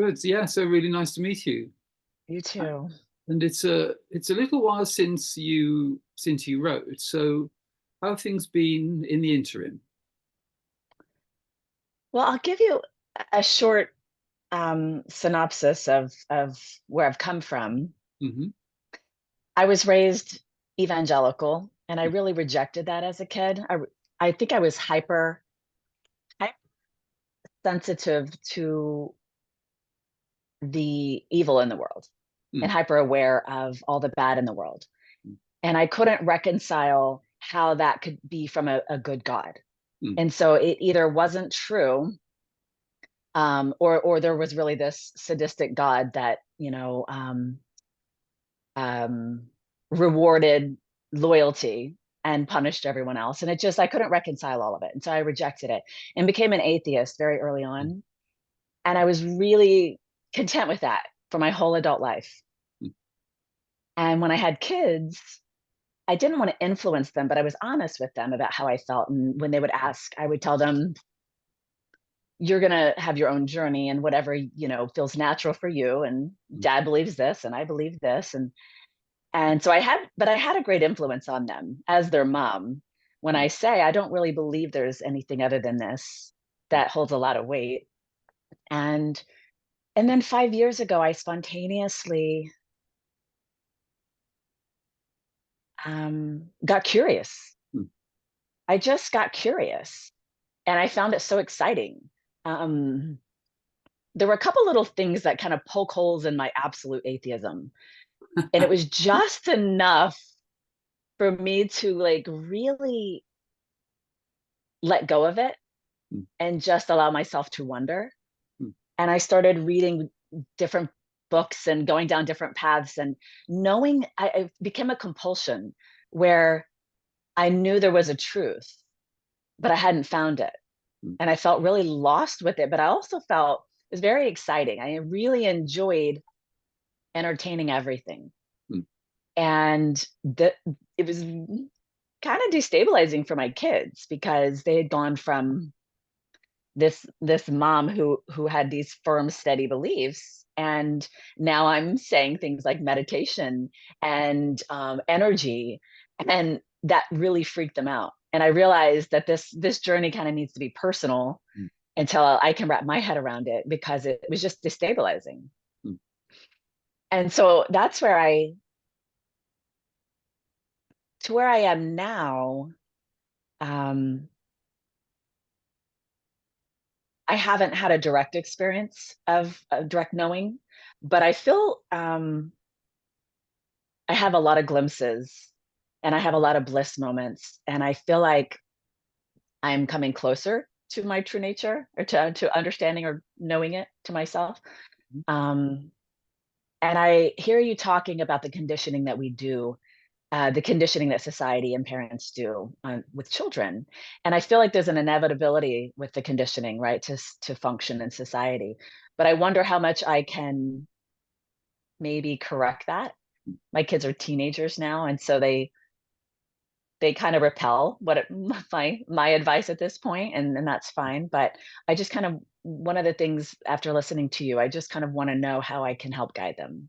Good. Yeah, so really nice to meet you. You too. And it's a little while since you wrote. So how have things been in the interim? Well, I'll give you a short synopsis of where I've come from. Hmm. I was raised evangelical, and I really rejected that as a kid. I think I was hyper sensitive to the evil in the world and Mm. hyper aware of all the bad in the world. And I couldn't reconcile how that could be from a good God. Mm. And so it either wasn't true, or there was really this sadistic God that um, rewarded loyalty and punished everyone else. And I couldn't reconcile all of it, and so I rejected it and became an atheist very early Mm. on. And I was really content with that for my whole adult life. Mm. And when I had kids, I didn't want to influence them, but I was honest with them about how I felt. And when they would ask, I would tell them, you're going to have your own journey and whatever, feels natural for you. And Mm. dad believes this and I believe this. And so I had a great influence on them as their mom. When I say I don't really believe there's anything other than this, that holds a lot of weight. And and then 5 years ago, I spontaneously got curious. Mm. I just got curious, and I found it so exciting. Um, there were a couple little things that kind of poke holes in my absolute atheism, and it was just enough for me to like really let go of it Mm. and just allow myself to wonder. Mm. And I started reading different books and going down different paths, and knowing I became a compulsion where I knew there was a truth, but I hadn't found it. Mm. And I felt really lost with it, but I also felt it was very exciting. I really enjoyed entertaining everything. Mm. And it was kind of destabilizing for my kids because they had gone from this mom who had these firm, steady beliefs, and now I'm saying things like meditation and energy, and that really freaked them out. And I realized that this journey kind of needs to be personal Mm. until I can wrap my head around it, because it was just destabilizing. Mm. And so that's where I to where I am now. Um, I haven't had a direct experience of direct knowing, but I feel I have a lot of glimpses and I have a lot of bliss moments. And I feel like I'm coming closer to my true nature, or to understanding or knowing it to myself. Mm. Um, and I hear you talking about the conditioning that we do, the conditioning that society and parents do with children. And I feel like there's an inevitability with the conditioning, right, to function in society. But I wonder how much I can maybe correct that. My kids are teenagers now, and so they kind of repel my advice at this point, and that's fine. But I just kind of, one of the things after listening to you, I just kind of want to know how I can help guide them.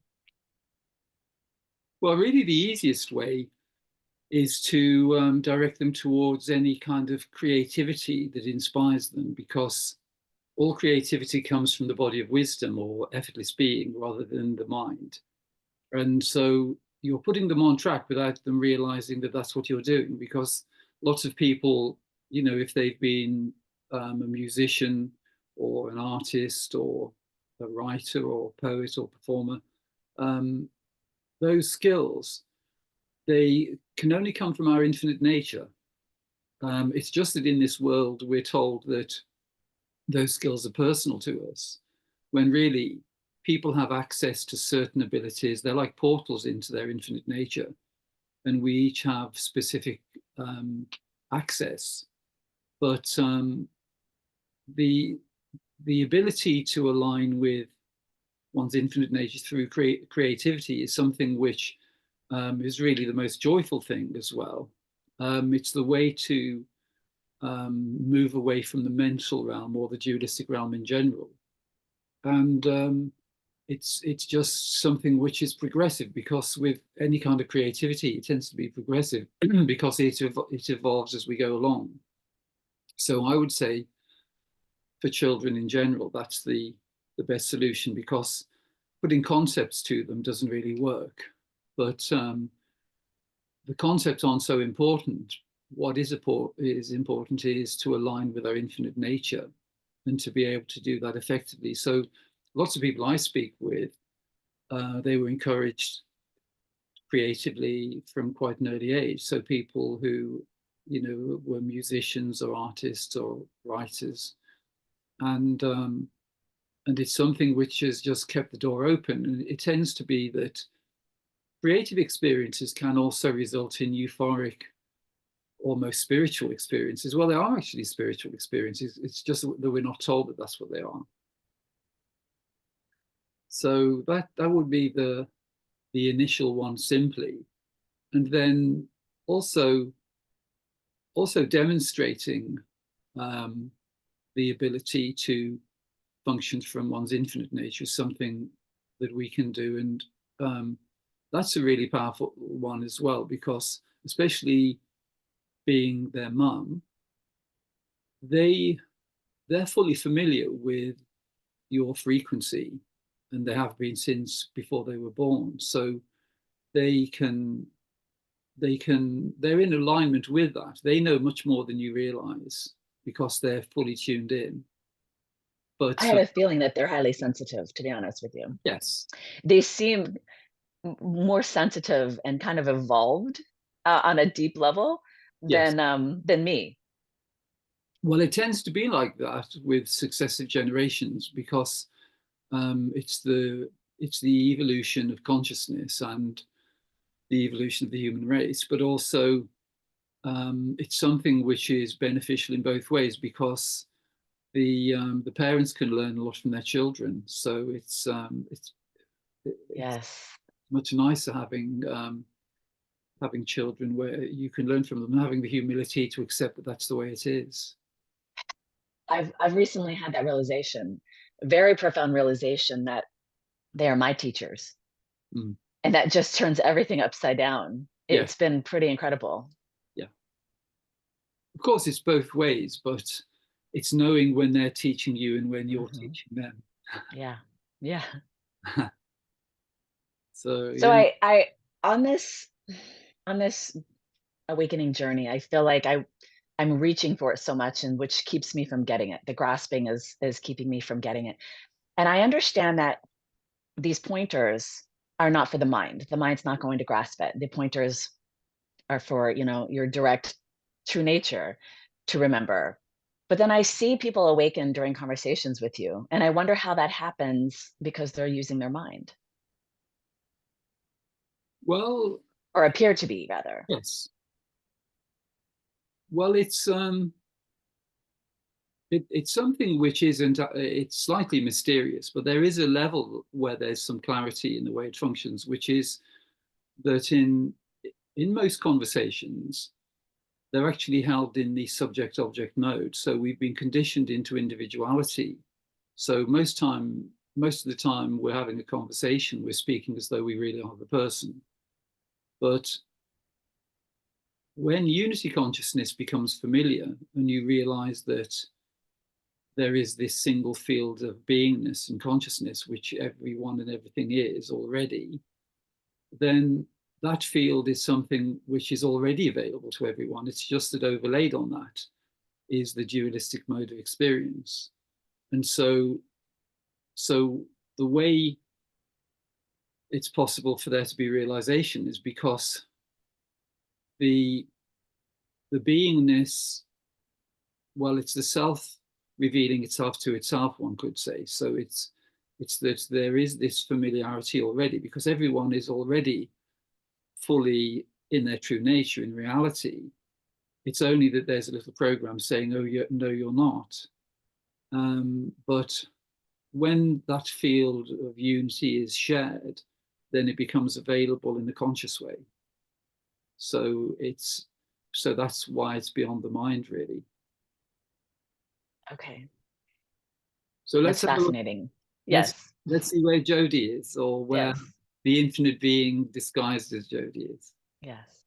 Well, really, the easiest way is to direct them towards any kind of creativity that inspires them, because all creativity comes from the body of wisdom or effortless being rather than the mind. And so you're putting them on track without them realizing that that's what you're doing, because lots of people, if they've been a musician or an artist or a writer or poet or performer, um, those skills, they can only come from our infinite nature. It's just that in this world, we're told that those skills are personal to us, when really people have access to certain abilities. They're like portals into their infinite nature, and we each have specific um, access. But the the ability to align with one's infinite nature through creativity is something which is really the most joyful thing as well. It's the way to move away from the mental realm or the dualistic realm in general. and it's just something which is progressive, because with any kind of creativity, it tends to be progressive because it evolves as we go along. So I would say for children in general, that's the best solution, because putting concepts to them doesn't really work. But the concepts aren't so important. What is important is to align with our infinite nature and to be able to do that effectively. So lots of people I speak with, they were encouraged creatively from quite an early age. So people who, were musicians or artists or writers, and it's something which has just kept the door open. And it tends to be that creative experiences can also result in euphoric, almost spiritual experiences. Well, they are actually spiritual experiences. It's just that we're not told that that's what they are. So that would be the initial one, simply. And then also demonstrating the ability to function from one's infinite nature is something that we can do. And that's a really powerful one as well, because especially being their mum, they're fully familiar with your frequency, and they have been since before they were born. So they're in alignment with that. They know much more than you realize, because they're fully tuned in. But I have a feeling that they're highly sensitive, to be honest with you. yes, They seem more sensitive and kind of evolved on a deep level yes. than me. Well, it tends to be like that with successive generations, because it's the evolution of consciousness and the evolution of the human race, but also it's something which is beneficial in both ways, because the parents can learn a lot from their children. So it's Yes. much nicer having children where you can learn from them, and having the humility to accept that that's the way it is. I've recently had that realization, a very profound realization that they are my teachers, Mm. and that just turns everything upside down. Yes, It's been pretty incredible. yeah. Of course, it's both ways, but it's knowing when they're teaching you and when you're Mhm. teaching them. Yeah. Yeah. So So yeah, I on this awakening journey, I feel like I'm reaching for it so much, and which keeps me from getting it. The grasping is keeping me from getting it. And I understand that these pointers are not for the mind. The mind's not going to grasp it. The pointers are for, your direct true nature to remember. But then I see people awaken during conversations with you, and I wonder how that happens because they're using their mind, well, or appear to be rather. yes. Well, it's something which isn't, it's slightly mysterious, but there is a level where there's some clarity in the way it functions, which is that in most conversations, they're actually held in the subject object mode. So we've been conditioned into individuality. So most of the time we're having a conversation, we're speaking as though we really are the person. But when unity consciousness becomes familiar, and you realize that there is this single field of beingness and consciousness, which everyone and everything is already, then that field is something which is already available to everyone. It's just that overlaid on that is the dualistic mode of experience. And so the way it's possible for there to be realization is because the beingness, well, it's the self revealing itself to itself, one could say. So it's that there is this familiarity already, because everyone is already fully in their true nature in reality. It's only that there's a little program saying, oh, no, you're not. But when that field of unity is shared, then it becomes available in a conscious way. So that's why it's beyond the mind, really. Okay. So let's That's have a look. fascinating. let's Yes. let's see where Jodi is, or where Yes. the infinite being disguised as Jodi is. Yes.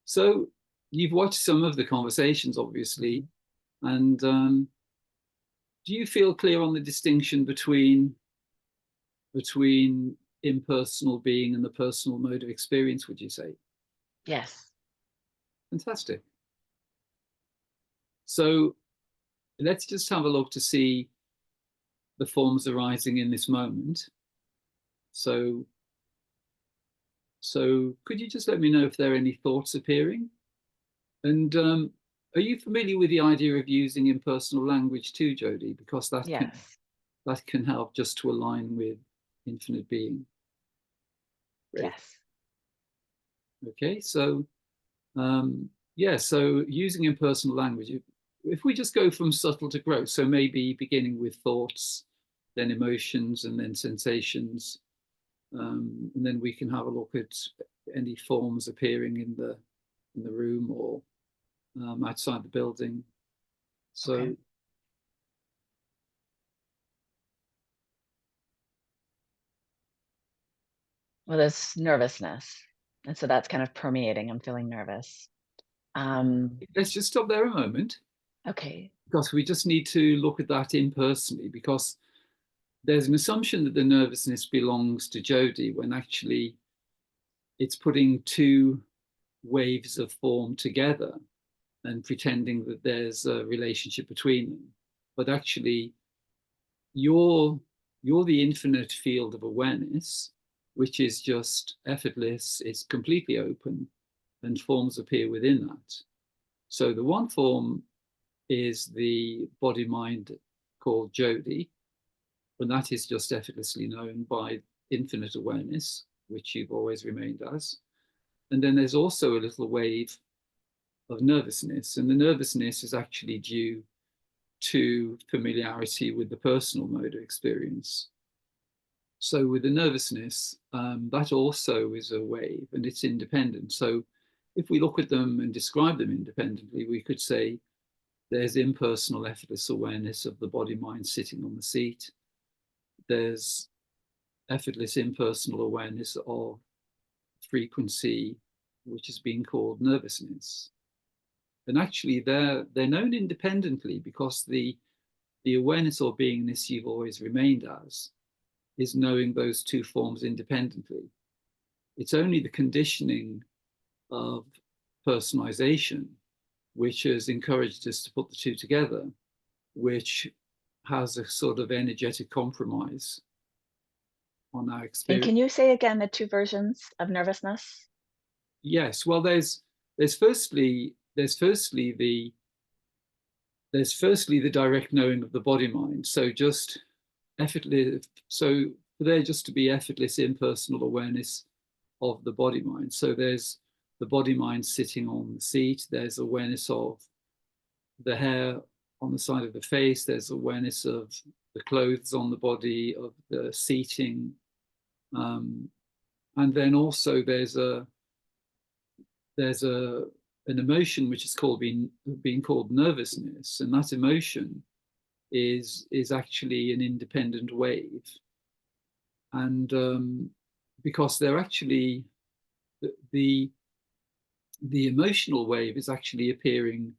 So you've watched some of the conversations, obviously, Mhm. and do you feel clear on the distinction between impersonal being and the personal mode of experience, would you say? Yes. Fantastic. So let's just have a look to see the forms arising in this moment. So, so could you just let me know if there are any thoughts appearing? And are you familiar with the idea of using impersonal language too, Jodi? Because Yes. that can help just to align with infinite being. Great. Yes. Okay, so yeah, so using impersonal language, if we just go from subtle to gross, so maybe beginning with thoughts, then emotions, and then sensations, and then we can have a look at any forms appearing in the room or outside the building. Okay. So Well, there's nervousness. And so that's kind of permeating. I'm feeling nervous. Um, let's just stop there a moment, okay. because we just need to look at that impersonally, because there's an assumption that the nervousness belongs to Jodi when actually it's putting two waves of form together and pretending that there's a relationship between them. But actually, you're you're the infinite field of awareness, which is just effortless, it's completely open, and forms appear within that. So the one form is the body mind called Jodi, and that is just effortlessly known by infinite awareness, which you've always remained as. And then there's also a little wave of nervousness, and the nervousness is actually due to familiarity with the personal mode of experience. So with the nervousness, that also is a wave and it's independent. So if we look at them and describe them independently, we could say there's impersonal effortless awareness of the body mind sitting on the seat. There's effortless impersonal awareness of frequency, which is being called nervousness. And actually they're known independently, because the awareness or beingness you've always remained as is knowing those two forms independently. It's only the conditioning of personalization which has encouraged us to put the two together, which has a sort of energetic compromise on our And experience. can you say again the two versions of nervousness? Yes, well, there's firstly the direct knowing of the body mind. So just effortless. So for there just to be effortless impersonal awareness of the body mind. So there's the body mind sitting on the seat. There's awareness of the hair on the side of the face. There's awareness of the clothes on the body, of the seating, and then also there's an emotion which is called being called nervousness, and that emotion is actually an independent wave, and because they're actually the the emotional wave is actually appearing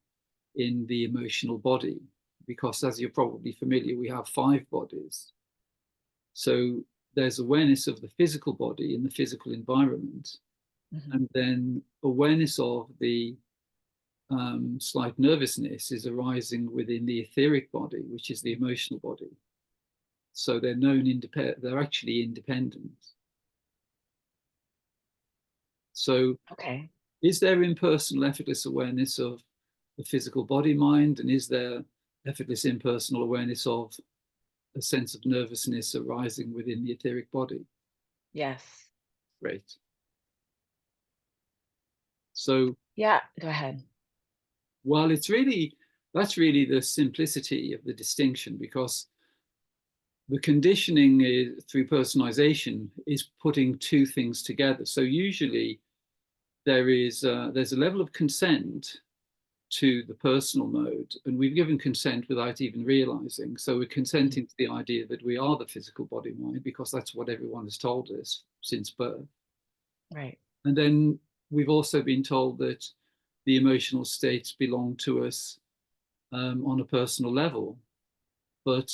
in the emotional body, because as you're probably familiar, we have 5 bodies. So there's awareness of the physical body in the physical environment, Mhm. and then awareness of the slight nervousness is arising within the etheric body, which is the emotional body. So they're known independent. They're actually independent. So Okay. is there impersonal effortless awareness of the physical body mind, and is there effortless impersonal awareness of a sense of nervousness arising within the etheric body? Yes. Great. So Yeah, go ahead. while that's really the simplicity of the distinction, because the conditioning is, through personalization, is putting two things together. So usually there's a level of consent to the personal mode, and we've given consent without even realizing. So we're consenting to the idea that we are the physical body mind because that's what everyone has told us since birth. Right. And then we've also been told that the emotional states belong to us on a personal level. But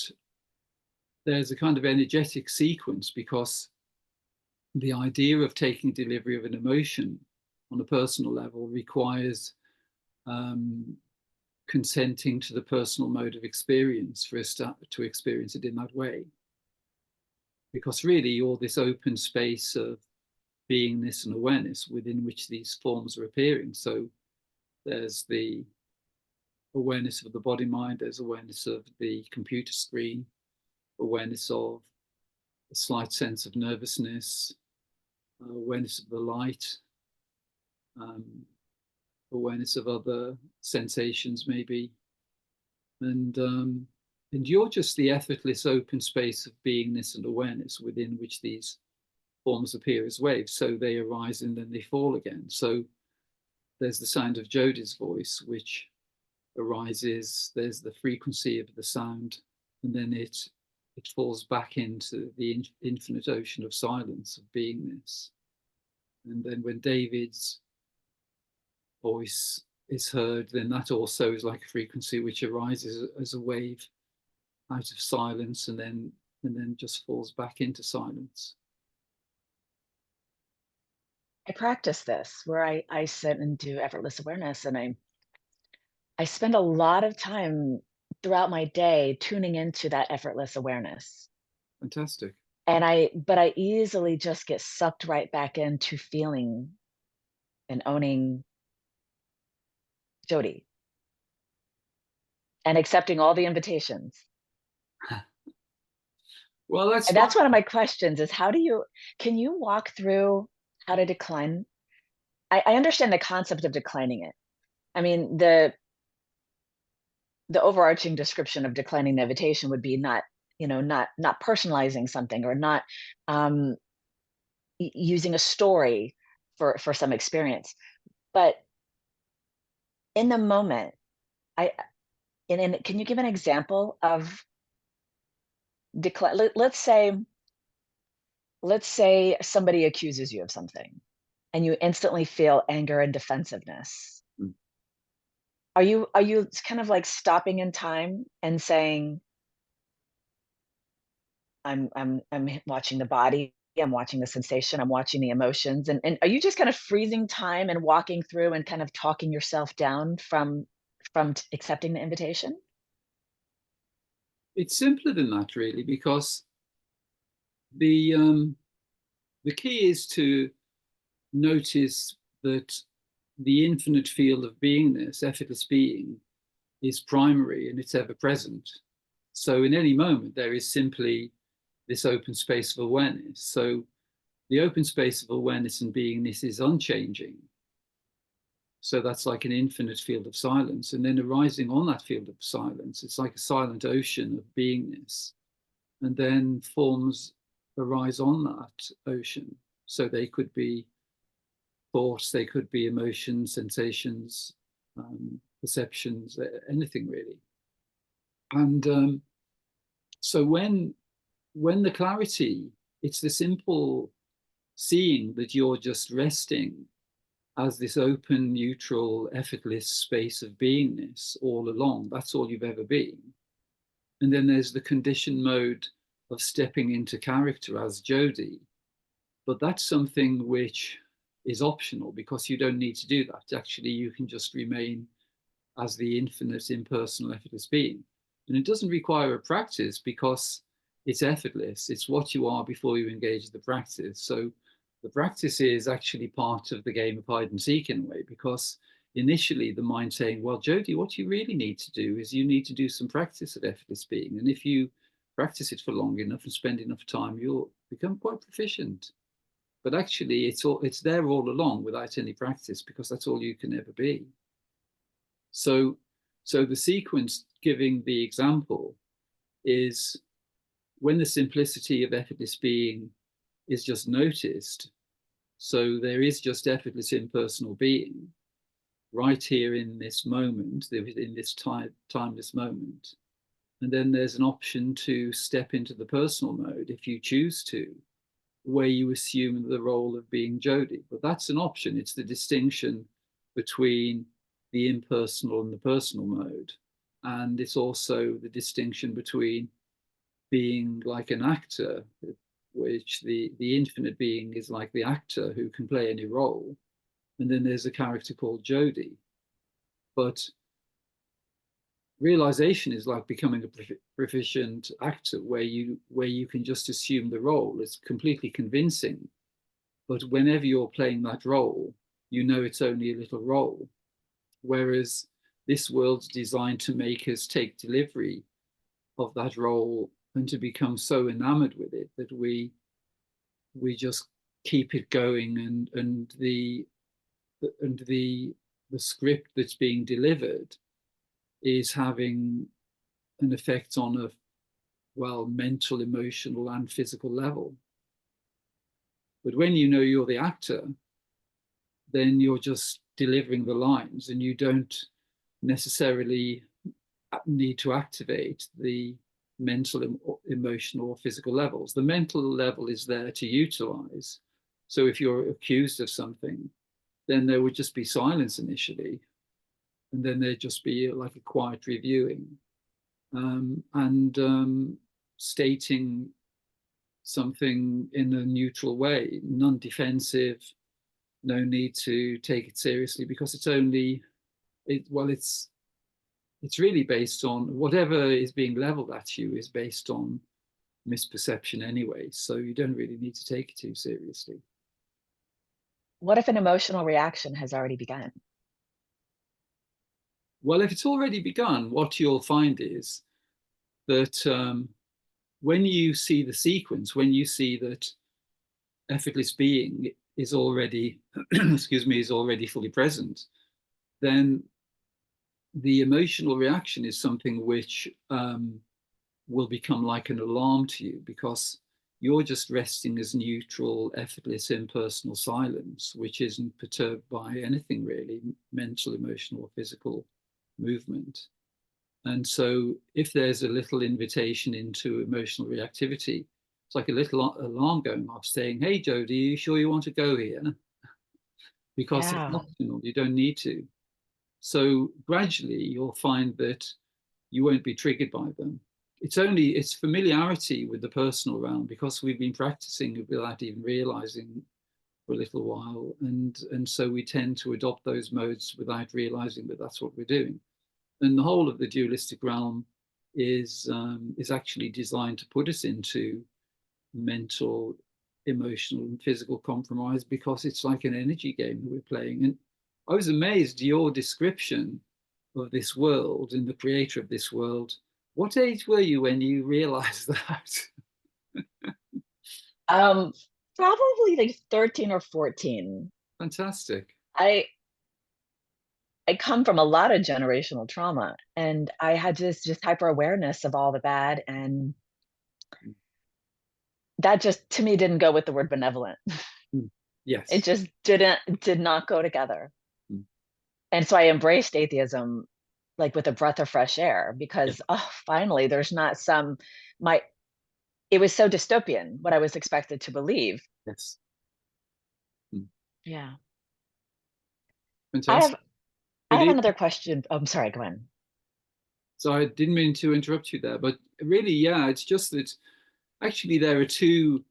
there's a kind of energetic sequence, because the idea of taking delivery of an emotion on a personal level requires consenting to the personal mode of experience for us to experience it in that way. Because really, you're this open space of beingness and awareness within which these forms are appearing. So there's the awareness of the body mind, there's awareness of the computer screen, awareness of a slight sense of nervousness, awareness of the light, awareness of other sensations maybe. And you're just the effortless open space of beingness and awareness within which these forms appear as waves. So they arise and then they fall again. So there's the sound of Jodi's voice, which arises, there's the frequency of the sound, and then it falls back into the infinite ocean of silence, of beingness. And then when David's voice is heard, then that also is like a frequency which arises as a wave out of silence and then just falls back into silence. I practice this where I sit and do effortless awareness, and I spend a lot of time throughout my day tuning into that effortless awareness. Fantastic. And but I easily just get sucked right back into feeling and owning Jodi and accepting all the invitations. Well, that's And fine. that's one of my questions is can you walk through how to decline? I understand the concept of declining it. I mean, the overarching description of declining the invitation would be not, not personalizing something, or not um, using a story for some experience. But in the moment, I and can you give an example of decline? Let's say somebody accuses you of something, and you instantly feel anger and defensiveness. Mm. Are you kind of like stopping in time and saying, I'm watching the body, I'm watching the sensation, I'm watching the emotions, and are you just kind of freezing time and walking through and kind of talking yourself down from accepting the invitation? It's simpler than that, really, because the key is to notice that the infinite field of beingness, effortless being, is primary and it's ever present. So in any moment, there is simply this open space of awareness. So the open space of awareness and beingness is unchanging. So that's like an infinite field of silence. And then arising on that field of silence, it's like a silent ocean of beingness. And then forms arise on that ocean. So they could be thoughts, they could be emotions, sensations, perceptions, anything really. And so when the clarity, it's the simple seeing that you're just resting as this open, neutral, effortless space of beingness all along. That's all you've ever been. And then there's the conditioned mode of stepping into character as Jodi. But that's something which is optional because you don't need to do that. Actually, you can just remain as the infinite, impersonal, effortless being. And it doesn't require a practice because it's effortless. It's what you are before you engage the practice. So the practice is actually part of the game of hide and seek in a way, because initially the mind saying, well, Jodi, what you really need to do is you need to do some practice of effortless being. And if you practice it for long enough and spend enough time, you'll become quite proficient. But actually, it's there all along without any practice, because that's all you can ever be. So the sequence giving the example is when the simplicity of effortless being is just noticed. So there is just effortless impersonal being. right here in this moment, in this timeless moment. And then there's an option to step into the personal mode if you choose to, where you assume the role of being Jodi. But that's an option. It's the distinction between the impersonal and the personal mode. And it's also the distinction between being like an actor, which the infinite being is like the actor who can play any role. And then there's a character called Jodi. But realization is like becoming a proficient actor where you can just assume the role. It's completely convincing, but whenever you're playing that role, you know it's only a little role. Whereas this world's designed to make us take delivery of that role and to become so enamored with it that we just keep it going, and the script that's being delivered is having an effect on a, well, mental, emotional, and physical level. But when you know you're the actor, then you're just delivering the lines and you don't necessarily need to activate the mental, emotional, or physical levels. The mental level is there to utilize. So if you're accused of something, then there would just be silence initially, and then there'd just be like a quiet reviewing, and stating something in a neutral way, non-defensive, no need to take it seriously, because it's really based on whatever is being leveled at you is based on misperception anyway, so you don't really need to take it too seriously. What if an emotional reaction has already begun? Well, if it's already begun, what you'll find is that when you see the sequence, when you see that effortless being is already, excuse me, is already fully present, then the emotional reaction is something which will become like an alarm to you, because you're just resting as neutral, effortless, impersonal silence, which isn't perturbed by anything really, mental, emotional, or physical movement. And so if there's a little invitation into emotional reactivity, it's like a little alarm going off saying, hey, Jodi, are you sure you want to go here? Because it's Yeah. optional, you don't need to. So gradually you'll find that you won't be triggered by them. It's familiarity with the personal realm, because we've been practicing without even realizing for a little while. And so we tend to adopt those modes without realizing that that's what we're doing. And the whole of the dualistic realm is actually designed to put us into mental, emotional, and physical compromise, because it's like an energy game that we're playing. And I was amazed your description of this world and the creator of this world. What age were you when you realized that? Um, Probably like 13 or 14. Fantastic. I I come from a lot of generational trauma, and I had this just hyper awareness of all the bad, and that just to me didn't go with the word benevolent. Mm. It Yes. just did not go together. Mm. And so I embraced atheism like with a breath of fresh air, Yeah. because oh, finally there's not some my it was so dystopian what I was expected to believe. Yes. Mm. Yeah. I have Fantastic. I But have it, another question. Oh, I'm sorry, go on. so I didn't mean to interrupt you there, but really, yeah, it's just that actually there are two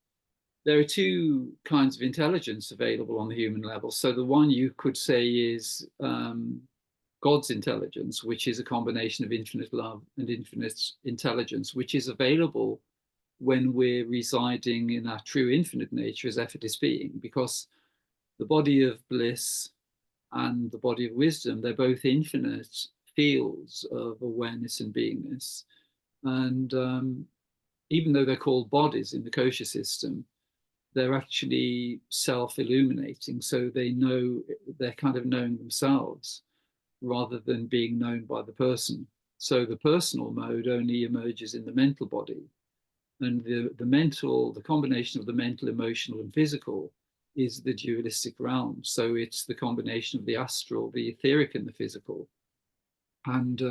kinds of intelligence available on the human level. So the one you could say is God's intelligence, which is a combination of infinite love and infinite intelligence, which is available when we're residing in our true infinite nature as effortless being, because the body of bliss and the body of wisdom, they're both infinite fields of awareness and beingness. And even though they're called bodies in the kosher system, they're actually self-illuminating. So they know, they're kind of knowing themselves rather than being known by the person. So the personal mode only emerges in the mental body. And the combination of the mental, emotional, and physical is the dualistic realm. So it's the combination of the astral, the etheric, and the physical. And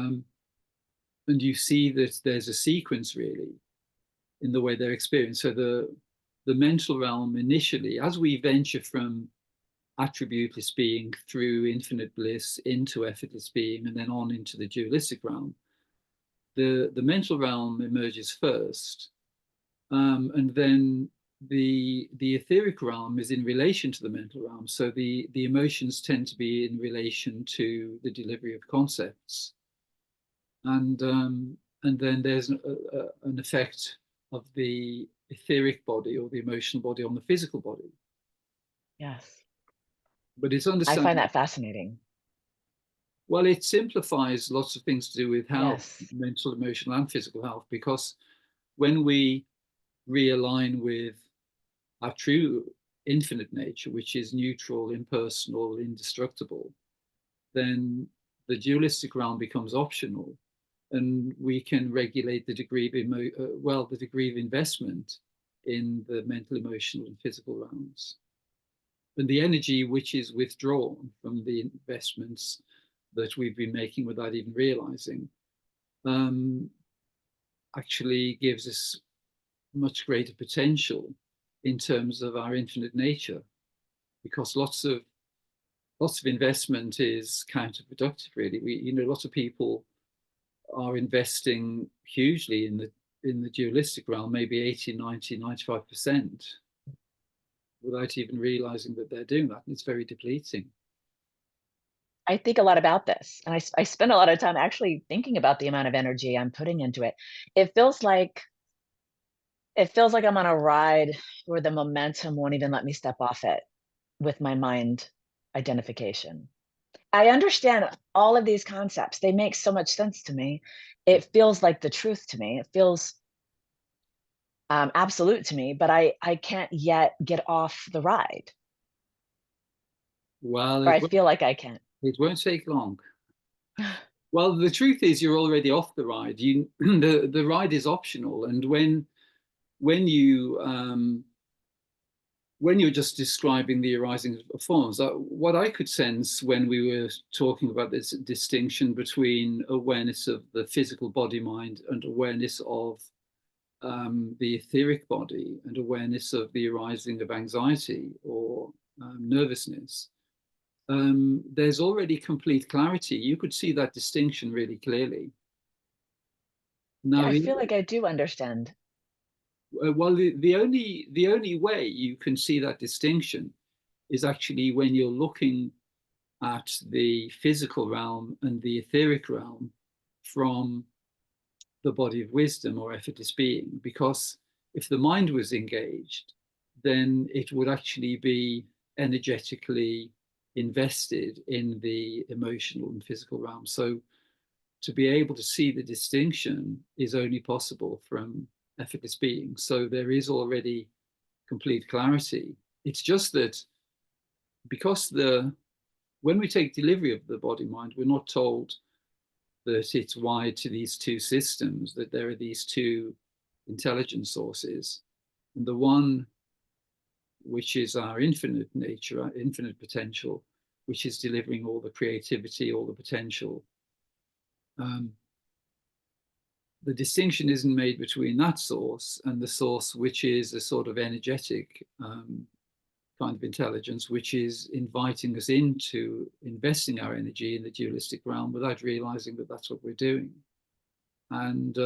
you see that there's a sequence really in the way they're experienced. So the mental realm initially, as we venture from attributeless being through infinite bliss into effortless being and then on into the dualistic realm, the mental realm emerges first, and then the etheric realm is in relation to the mental realm. So the emotions tend to be in relation to the delivery of concepts, and then there's an effect of the etheric body or the emotional body on the physical body. Yes. But it's I find understanding, that fascinating. well, it simplifies lots of things to do with health, Yes. mental, emotional, and physical health, because when we realign with our true infinite nature, which is neutral, impersonal, indestructible, then the dualistic realm becomes optional, and we can regulate the degree of the degree of investment in the mental, emotional, and physical realms, and the energy which is withdrawn from the investments that we've been making without even realizing, um, actually gives us much greater potential in terms of our infinite nature, because lots of investment is counterproductive. Really, lots of people are investing hugely in the dualistic realm, maybe 80, 90, 95%, without even realizing that they're doing that. And it's very depleting. I think a lot about this, and I spend a lot of time actually thinking about the amount of energy I'm putting into it. It feels like it feels like I'm on a ride where the momentum won't even let me step off it with my mind identification. I understand all of these concepts. They make so much sense to me. It feels like the truth to me. It feels absolute to me, but I can't yet get off the ride, Well, or I feel like I can't. it won't take long. Well, the truth is, you're already off the ride. The ride is optional, and when you when you're just describing the arising of forms, what I could sense when we were talking about this distinction between awareness of the physical body mind and awareness of the etheric body and awareness of the arising of anxiety or nervousness, there's already complete clarity. You could see that distinction really clearly. Yeah, Now, I feel like I do understand. well, the only way you can see that distinction is actually when you're looking at the physical realm and the etheric realm from the body of wisdom or effortless being. Because if the mind was engaged, then it would actually be energetically invested in the emotional and physical realm. So to be able to see the distinction is only possible from effortless being. So there is already complete clarity. It's just that because when we take delivery of the body mind, we're not told that it's wired to these two systems, that there are these two intelligence sources. And the one, which is our infinite nature, our infinite potential, which is delivering all the creativity, all the potential. The distinction isn't made between that source and the source, which is a sort of energetic kind of intelligence, which is inviting us into investing our energy in the dualistic realm without realizing that that's what we're doing. And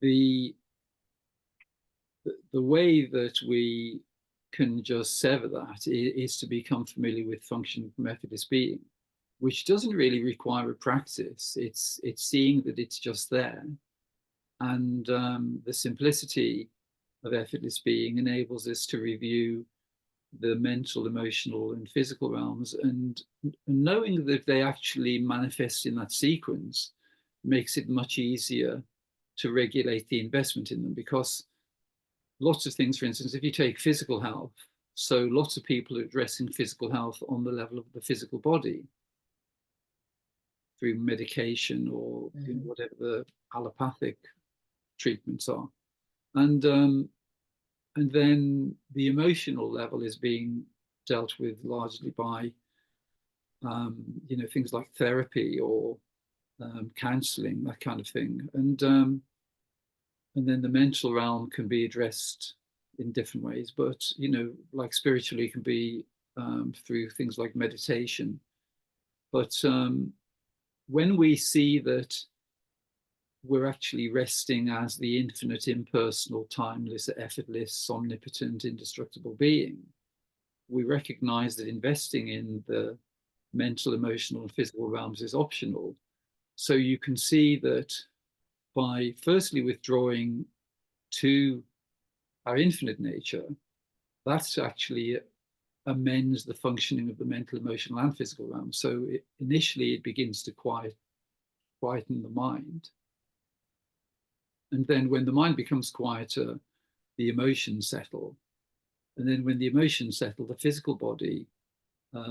the way that we can just sever that is to become familiar with function from effortless being, which doesn't really require a practice. It's seeing that it's just there, and the simplicity of effortless being enables us to review the mental, emotional, and physical realms, and knowing that they actually manifest in that sequence makes it much easier to regulate the investment in them. Because lots of things, for instance, if you take physical health, so lots of people are addressing physical health on the level of the physical body through medication or whatever the allopathic treatments are. And And then the emotional level is being dealt with largely by, things like therapy or counseling, that kind of thing. And then the mental realm can be addressed in different ways, but, like spiritually can be through things like meditation. But when we see that we're actually resting as the infinite, impersonal, timeless, effortless, omnipotent, indestructible being, we recognize that investing in the mental, emotional, and physical realms is optional. So you can see that by firstly withdrawing to our infinite nature, that's actually amends the functioning of the mental, emotional, and physical realm. So initially it begins to quieten the mind. And then when the mind becomes quieter, the emotions settle. And then when the emotions settle, the physical body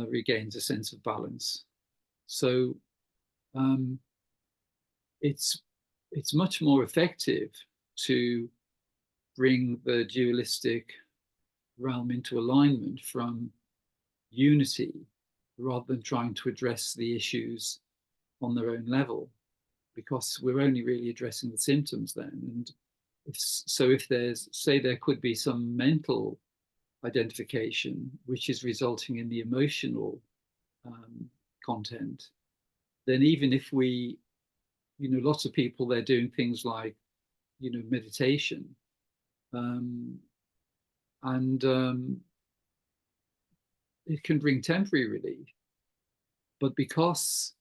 regains a sense of balance. So it's much more effective to bring the dualistic realm into alignment from unity rather than trying to address the issues on their own level, because we're only really addressing the symptoms then. And if there's, say, there could be some mental identification which is resulting in the emotional content, then even if we, lots of people, they're doing things like, meditation, and it can bring temporary relief. But because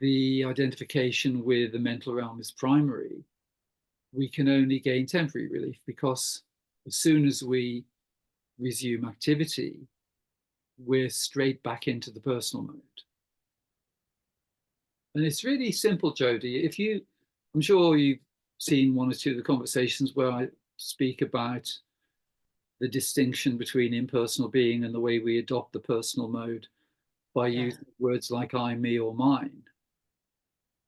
the identification with the mental realm is primary, we can only gain temporary relief, because as soon as we resume activity, we're straight back into the personal mode. And it's really simple, Jodi. I'm sure you've seen one or two of the conversations where I speak about the distinction between impersonal being and the way we adopt the personal mode by using words like I, me, or mine.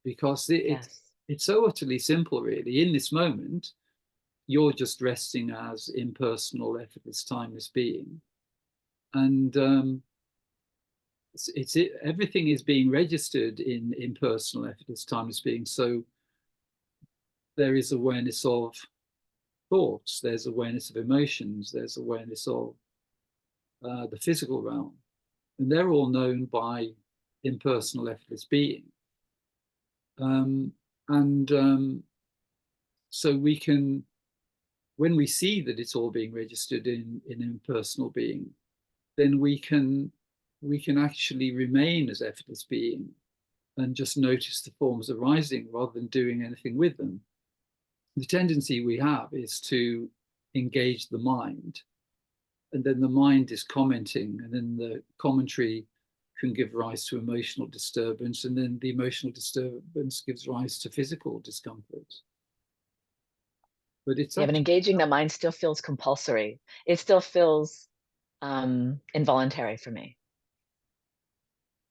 Because it's so utterly simple, really. In this moment, you're just resting as impersonal, effortless, timeless being. And everything is being registered in impersonal, effortless, timeless being. So there is awareness of thoughts, there's awareness of emotions, there's awareness of the physical realm. And they're all known by impersonal, effortless being. So we can, when we see that it's all being registered in impersonal being, then we can actually remain as effortless being and just notice the forms arising rather than doing anything with them. The tendency we have is to engage the mind, and then the mind is commenting, and then the commentary can give rise to emotional disturbance, and then the emotional disturbance gives rise to physical discomfort. But it's but engaging the mind still feels compulsory. It still feels involuntary for me.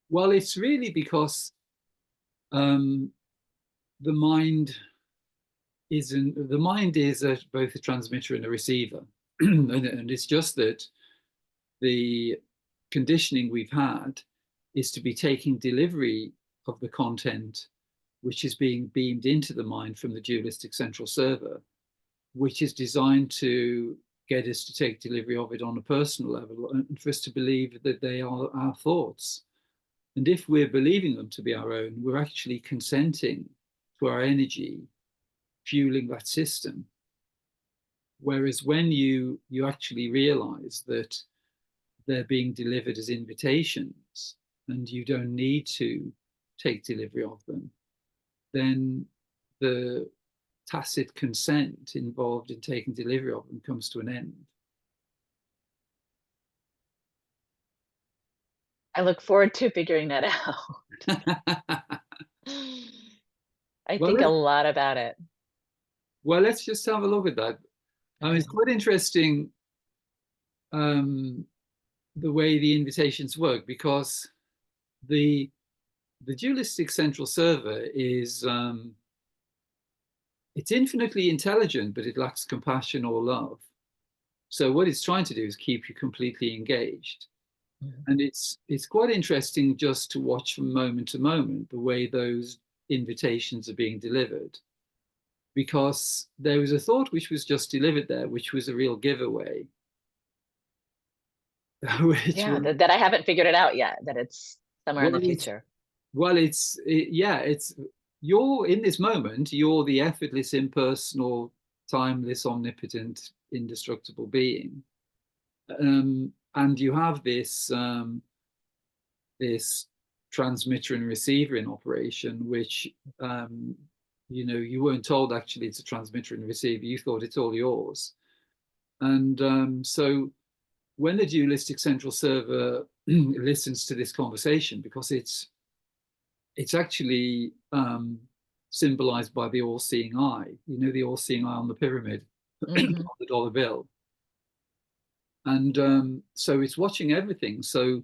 Well, it's really because the mind is both a transmitter and a receiver. And it's just that the conditioning we've had is to be taking delivery of the content which is being beamed into the mind from the dualistic central server, which is designed to get us to take delivery of it on a personal level and for us to believe that they are our thoughts. And if we're believing them to be our own, we're actually consenting to our energy fueling that system. Whereas when you actually realize that they're being delivered as invitations and you don't need to take delivery of them, then the tacit consent involved in taking delivery of them comes to an end. I look forward to figuring that out. I think a lot about it. Well, let's just have a look at that. It's quite interesting the way the invitations work, because the dualistic central server is it's infinitely intelligent, but it lacks compassion or love. So what it's trying to do is keep you completely engaged. Mhm. And it's quite interesting just to watch from moment to moment the way those invitations are being delivered, because there was a thought which was just delivered there, which was a real giveaway, which Yeah, was, that I haven't figured it out yet, that it's somewhere in well, the future. yeah, it's, you're in this moment, you're the effortless, impersonal, timeless, omnipotent, indestructible being. And you have this transmitter and receiver in operation, which you weren't told actually it's a transmitter and receiver. You thought it's all yours. And so when the dualistic central server listens to this conversation, because it's actually symbolized by the all-seeing eye, the all-seeing eye on the pyramid, on Hmm. the dollar bill. And so it's watching everything. So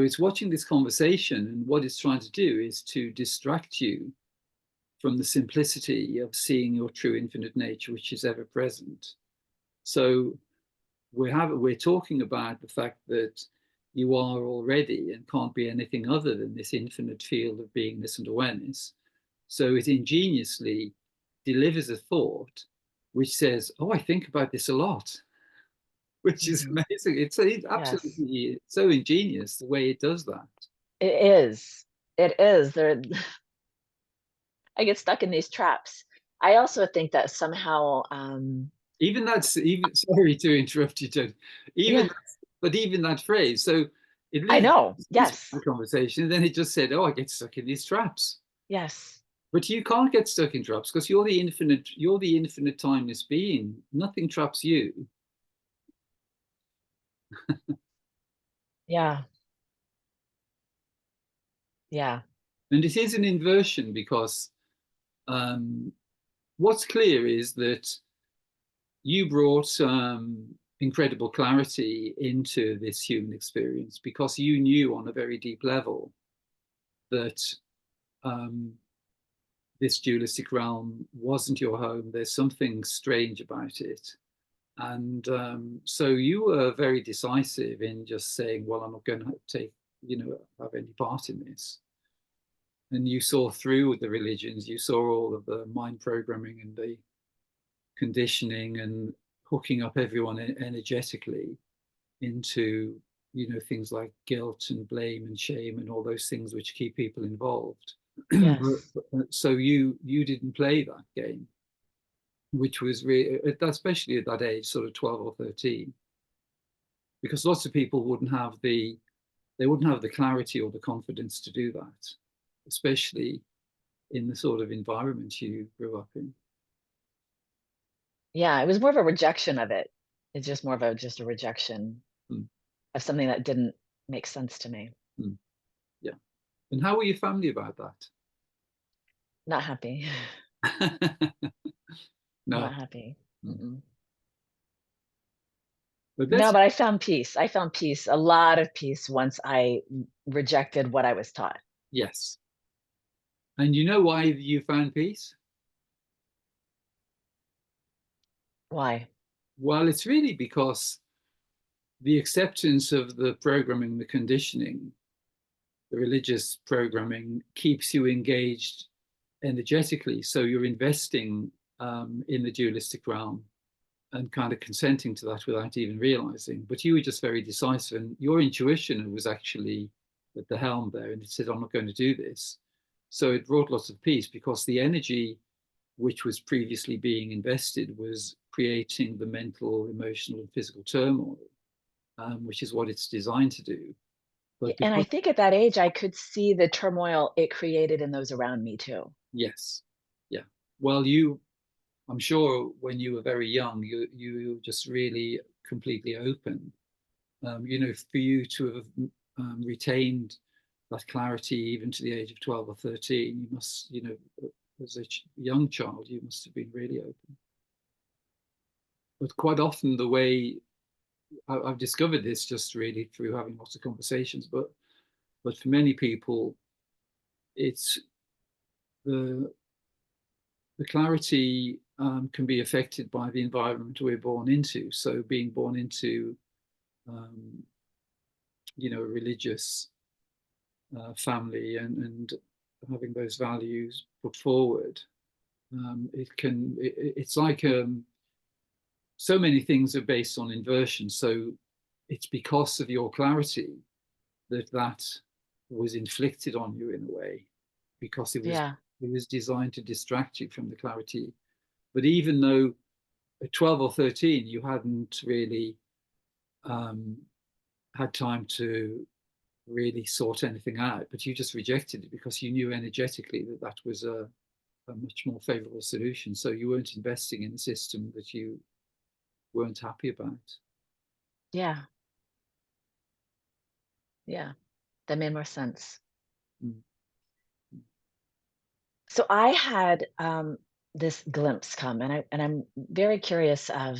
it's watching this conversation, and what it's trying to do is to distract you from the simplicity of seeing your true infinite nature, which is ever present. So we're talking about the fact that you are already and can't be anything other than this infinite field of beingness and awareness. So it ingeniously delivers a thought which says, "Oh, I think about this a lot," which is Hmm. amazing. It's Yes, absolutely so ingenious the way it does that. it is. It is. There, I get stuck in these traps. I also think that somehow, Even that's even sorry to interrupt you, Jodi. yeah, Even but even that phrase. So it I literally know. ceased Yes, the conversation, and then it just said, "Oh, I get stuck in these traps." yes, But you can't get stuck in traps because you're the infinite timeless being. Nothing traps you. yeah, yeah, And it is an inversion because um, what's clear is that you brought incredible clarity into this human experience because you knew on a very deep level that um, this dualistic realm wasn't your home. There's something strange about it. And so you were very decisive in just saying, well, I'm not going to have any part in this. And you saw through the religions, you saw all of the mind programming and the conditioning and hooking up everyone energetically into, things like guilt and blame and shame and all those things which keep people involved. yes, So you didn't play that game, which was really, especially at that age, sort of 12 or 13, because lots of people wouldn't have the clarity or the confidence to do that, especially in the sort of environment you grew up in. yeah. It was more of a rejection of it. It's just more of just a rejection Mm, of something that didn't make sense to me. mm, yeah. And how were your family about Not happy. that? No. Not happy. Mm. Mm-mm. But No, that's, but I found peace. I found peace, a lot of peace once I rejected what I was taught. yes. And you know why you found peace? Why? Well, it's really because the acceptance of the programming, the conditioning, the religious programming keeps you engaged energetically. So you're investing in the dualistic realm and kind of consenting to that without even realizing. But you were just very decisive, and your intuition was actually at the helm there, and it said, "I'm not going to do this." So it brought lots of peace because the energy which was previously being invested was creating the mental, emotional, and physical turmoil, which is what it's designed to do. But And I because, think at that age, I could see the turmoil it created in those around me too. yes, yeah. Well, I'm sure when you were very young, you were just really completely open. For you to have retained that clarity even to the age of 12 or 13, you must, as a young child, you must have been really open. But quite often, the way I've discovered this just really through having lots of conversations, but for many people, it's the clarity can be affected by the environment we're born into. So being born into, a religious family and having those values put forward, it's like so many things are based on inversion. So it's because of your clarity that was inflicted on you in a way, because it was designed to distract you from the clarity. But even though at 12 or 13 you hadn't really had time to really sort anything out, but you just rejected it because you knew energetically that was a much more favorable solution. So you weren't investing in a system that you weren't happy about. Yeah. Yeah. That made more sense. Mm. So I had this glimpse come, and I'm very curious of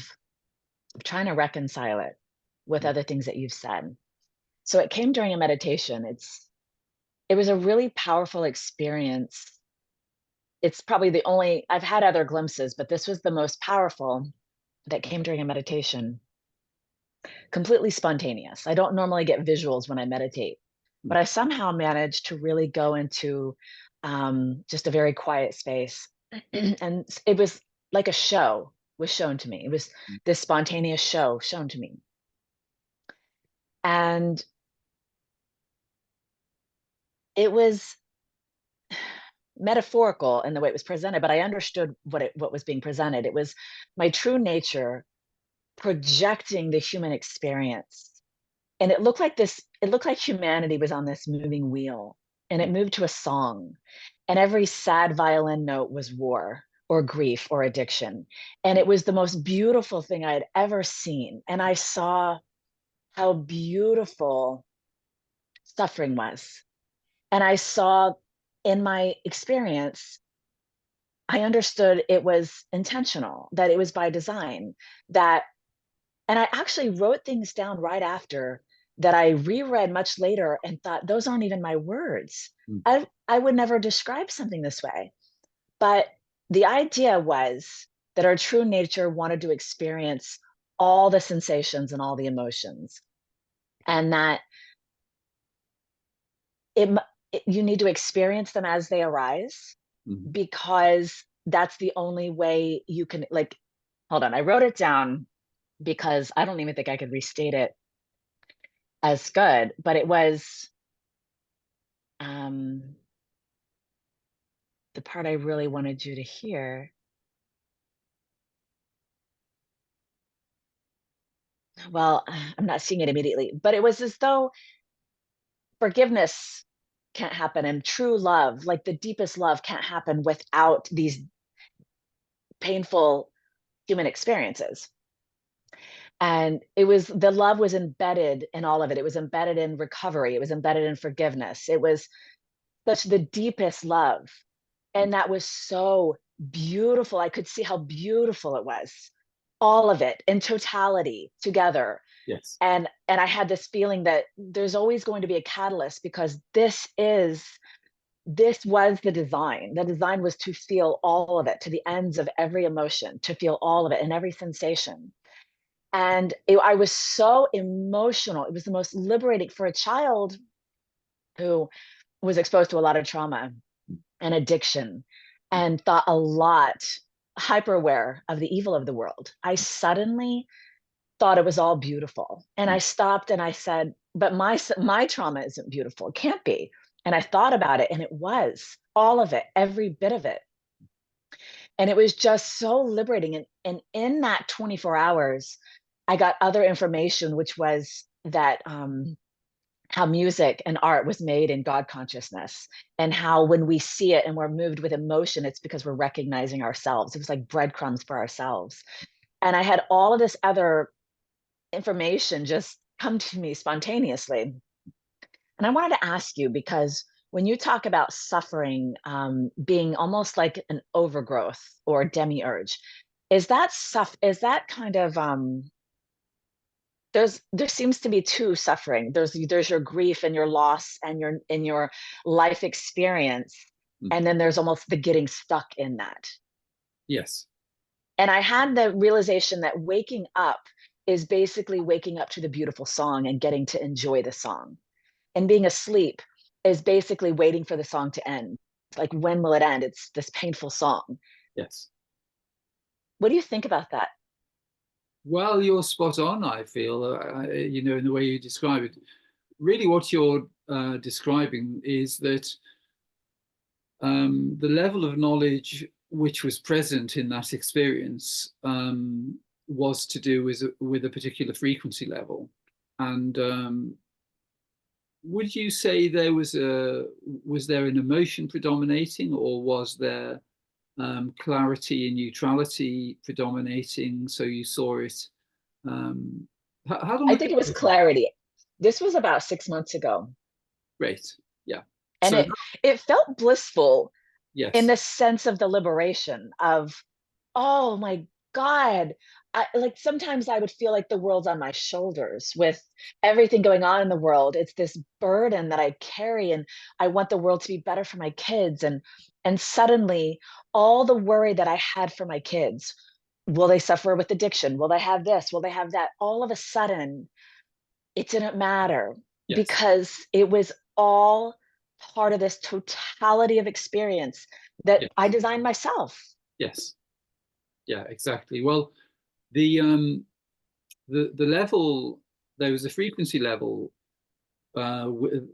trying to reconcile it with other things that you've said. So it came during a meditation. It was a really powerful experience. It's probably the only I've had other glimpses, but this was the most powerful that came during a meditation. Completely spontaneous. I don't normally get visuals when I meditate, but I somehow managed to really go into just a very quiet space. And it was like a show was shown to me. It was this spontaneous show shown to me. And it was metaphorical in the way it was presented, but I understood what was being presented. It was my true nature projecting the human experience. And it looked like humanity was on this moving wheel, and it moved to a song. And every sad violin note was war or grief or addiction. And it was the most beautiful thing I had ever seen. And I saw how beautiful suffering was. And I saw in my experience, I understood it was intentional, that it was by design, that and I actually wrote things down right after that I reread much later and thought, those aren't even my words. I would never describe something this way. But the idea was that our true nature wanted to experience all the sensations and all the emotions, and that it, you need to experience them as they arise, because that's the only way you can, like, hold on, I wrote it down because I don't even think I could restate it as good, but it was um, the part I really wanted you to hear. Well, I'm not seeing it immediately, but it was as though forgiveness can't happen, and true love, like the deepest love, can't happen without these painful human experiences. And it was the love was embedded in all of it. It was embedded in recovery. It was embedded in forgiveness. It was such the deepest love. And that was so beautiful. I could see how beautiful it was. All of it in totality together. Yes. And I had this feeling that there's always going to be a catalyst, because this was the design. The design was to feel all of it, to the ends of every emotion, to feel all of it and every sensation. And I was so emotional. It was the most liberating for a child who was exposed to a lot of trauma and addiction and thought a lot, hyper aware of the evil of the world. I suddenly thought it was all beautiful. And I stopped and I said, but my trauma isn't beautiful. It can't be. And I thought about it, and it was all of it, every bit of it. And it was just so liberating. And in that 24 hours, I got other information, which was that how music and art was made in God consciousness, and how when we see it and we're moved with emotion, it's because we're recognizing ourselves. It was like breadcrumbs for ourselves. And I had all of this other information just come to me spontaneously. And I wanted to ask you, because when you talk about suffering being almost like an overgrowth or demiurge, is that kind of there seems to be two suffering. There's your grief and your loss and your life experience, and then there's almost the getting stuck in that. Yes. And I had the realization that waking up is basically waking up to the beautiful song and getting to enjoy the song. And being asleep is basically waiting for the song to end. Like, when will it end? It's this painful song. Yes. What do you think about that? Well, you're spot on, I feel, you know, in the way you describe it. Really, what you're describing is that the level of knowledge which was present in that experience was to do with a particular frequency level. And would you say was there an emotion predominating, or was there clarity and neutrality predominating? So you saw it. How long I ago think it was was it? clarity. This was about 6 months ago. Great. Yeah. And So it felt blissful in yes, the sense of the liberation of, oh my God. Like, sometimes I would feel like the world's on my shoulders with everything going on in the world. It's this burden that I carry, and I want the world to be better for my kids. And suddenly, all the worry that I had for my kids, will they suffer with addiction? Will they have this? Will they have that? All of a sudden, it didn't matter, yes, because it was all part of this totality of experience that I yes, designed myself. yes. Yeah, exactly. Well, the the level, there was a frequency level. The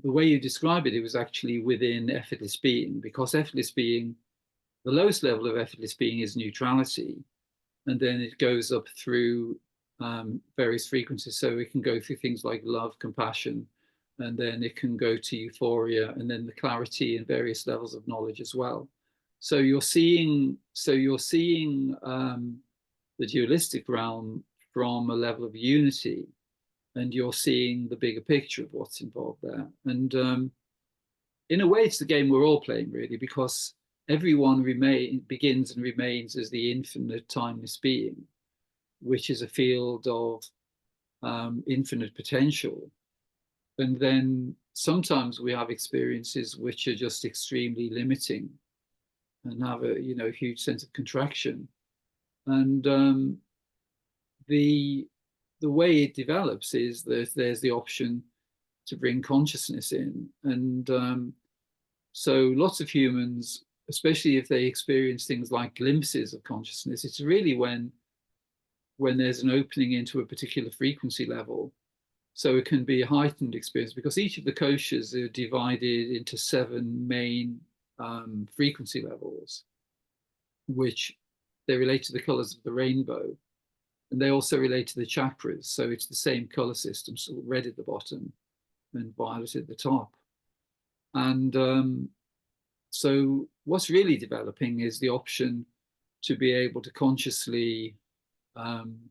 way you describe it, it was actually within effortless being, because effortless being, the lowest level of effortless being is neutrality, and then it goes up through various frequencies. So it can go through things like love, compassion, and then it can go to euphoria, and then the clarity and various levels of knowledge as well. So you're seeing the dualistic realm from a level of unity, and you're seeing the bigger picture of what's involved there. And in a way, it's the game we're all playing, really, because everyone begins and remains as the infinite timeless being, which is a field of infinite potential. And then sometimes we have experiences which are just extremely limiting and have a huge sense of contraction. And the the way it develops is that there's the option to bring consciousness in, and so lots of humans, especially if they experience things like glimpses of consciousness, it's really when there's an opening into a particular frequency level. So it can be a heightened experience, because each of the koshas are divided into 7 main frequency levels, which they relate to the colors of the rainbow. And they also relate to the chakras. So it's the same color system, so red at the bottom and violet at the top. And so what's really developing is the option to be able to consciously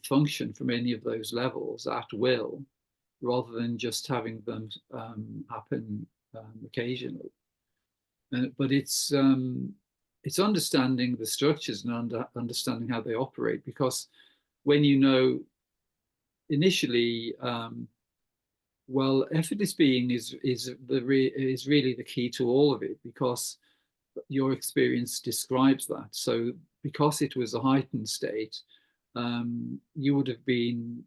function from any of those levels at will, rather than just having them happen occasionally. But it's understanding the structures and understanding how they operate, because when you know initially, well, effortless being is really the key to all of it, because your experience describes that. So because it was a heightened state, you would have been,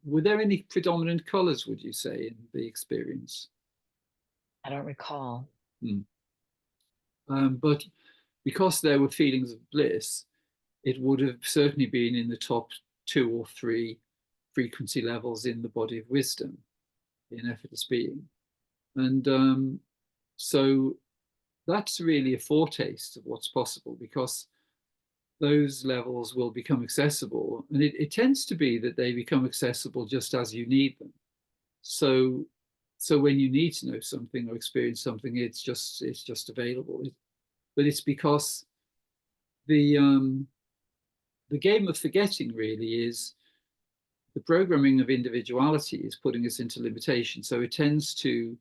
were there any predominant colors, would you say, in the experience? I don't recall. Hmm. But because there were feelings of bliss, it would have certainly been in the top 2 or 3 frequency levels in the body of wisdom, in effortless being. And so that's really a foretaste of what's possible, because those levels will become accessible. And it tends to be that they become accessible just as you need them. So when you need to know something or experience something, it's just available. But it's because the the game of forgetting really is the programming of individuality is putting us into limitation. So it tends to,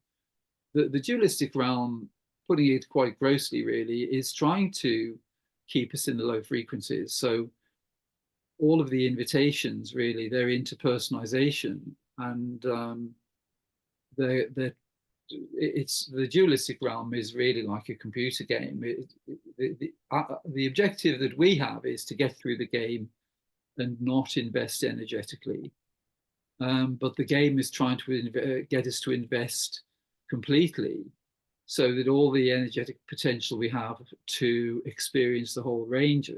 the dualistic realm, putting it quite grossly really, is trying to keep us in the low frequencies. So all of the invitations really, they're into personalization, and they're it's the dualistic realm is really like a computer game. the objective that we have is to get through the game and not invest energetically. But the game is trying to get us to invest completely, so that all the energetic potential we have to experience the whole range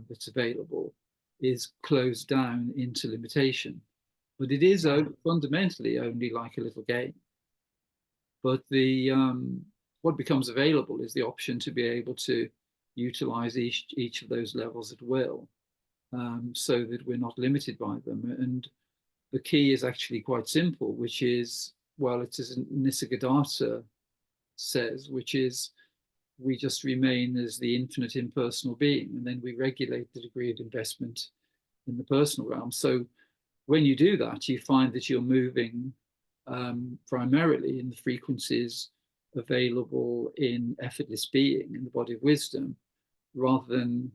that's available is closed down into limitation. But it is fundamentally only like a little game. But what becomes available is the option to be able to utilize each of those levels at will, so that we're not limited by them. And the key is actually quite simple, which is, well, it's as Nisargadatta says, which is we just remain as the infinite impersonal being, and then we regulate the degree of investment in the personal realm. So when you do that, you find that you're moving primarily in the frequencies available in effortless being, in the body of wisdom, rather than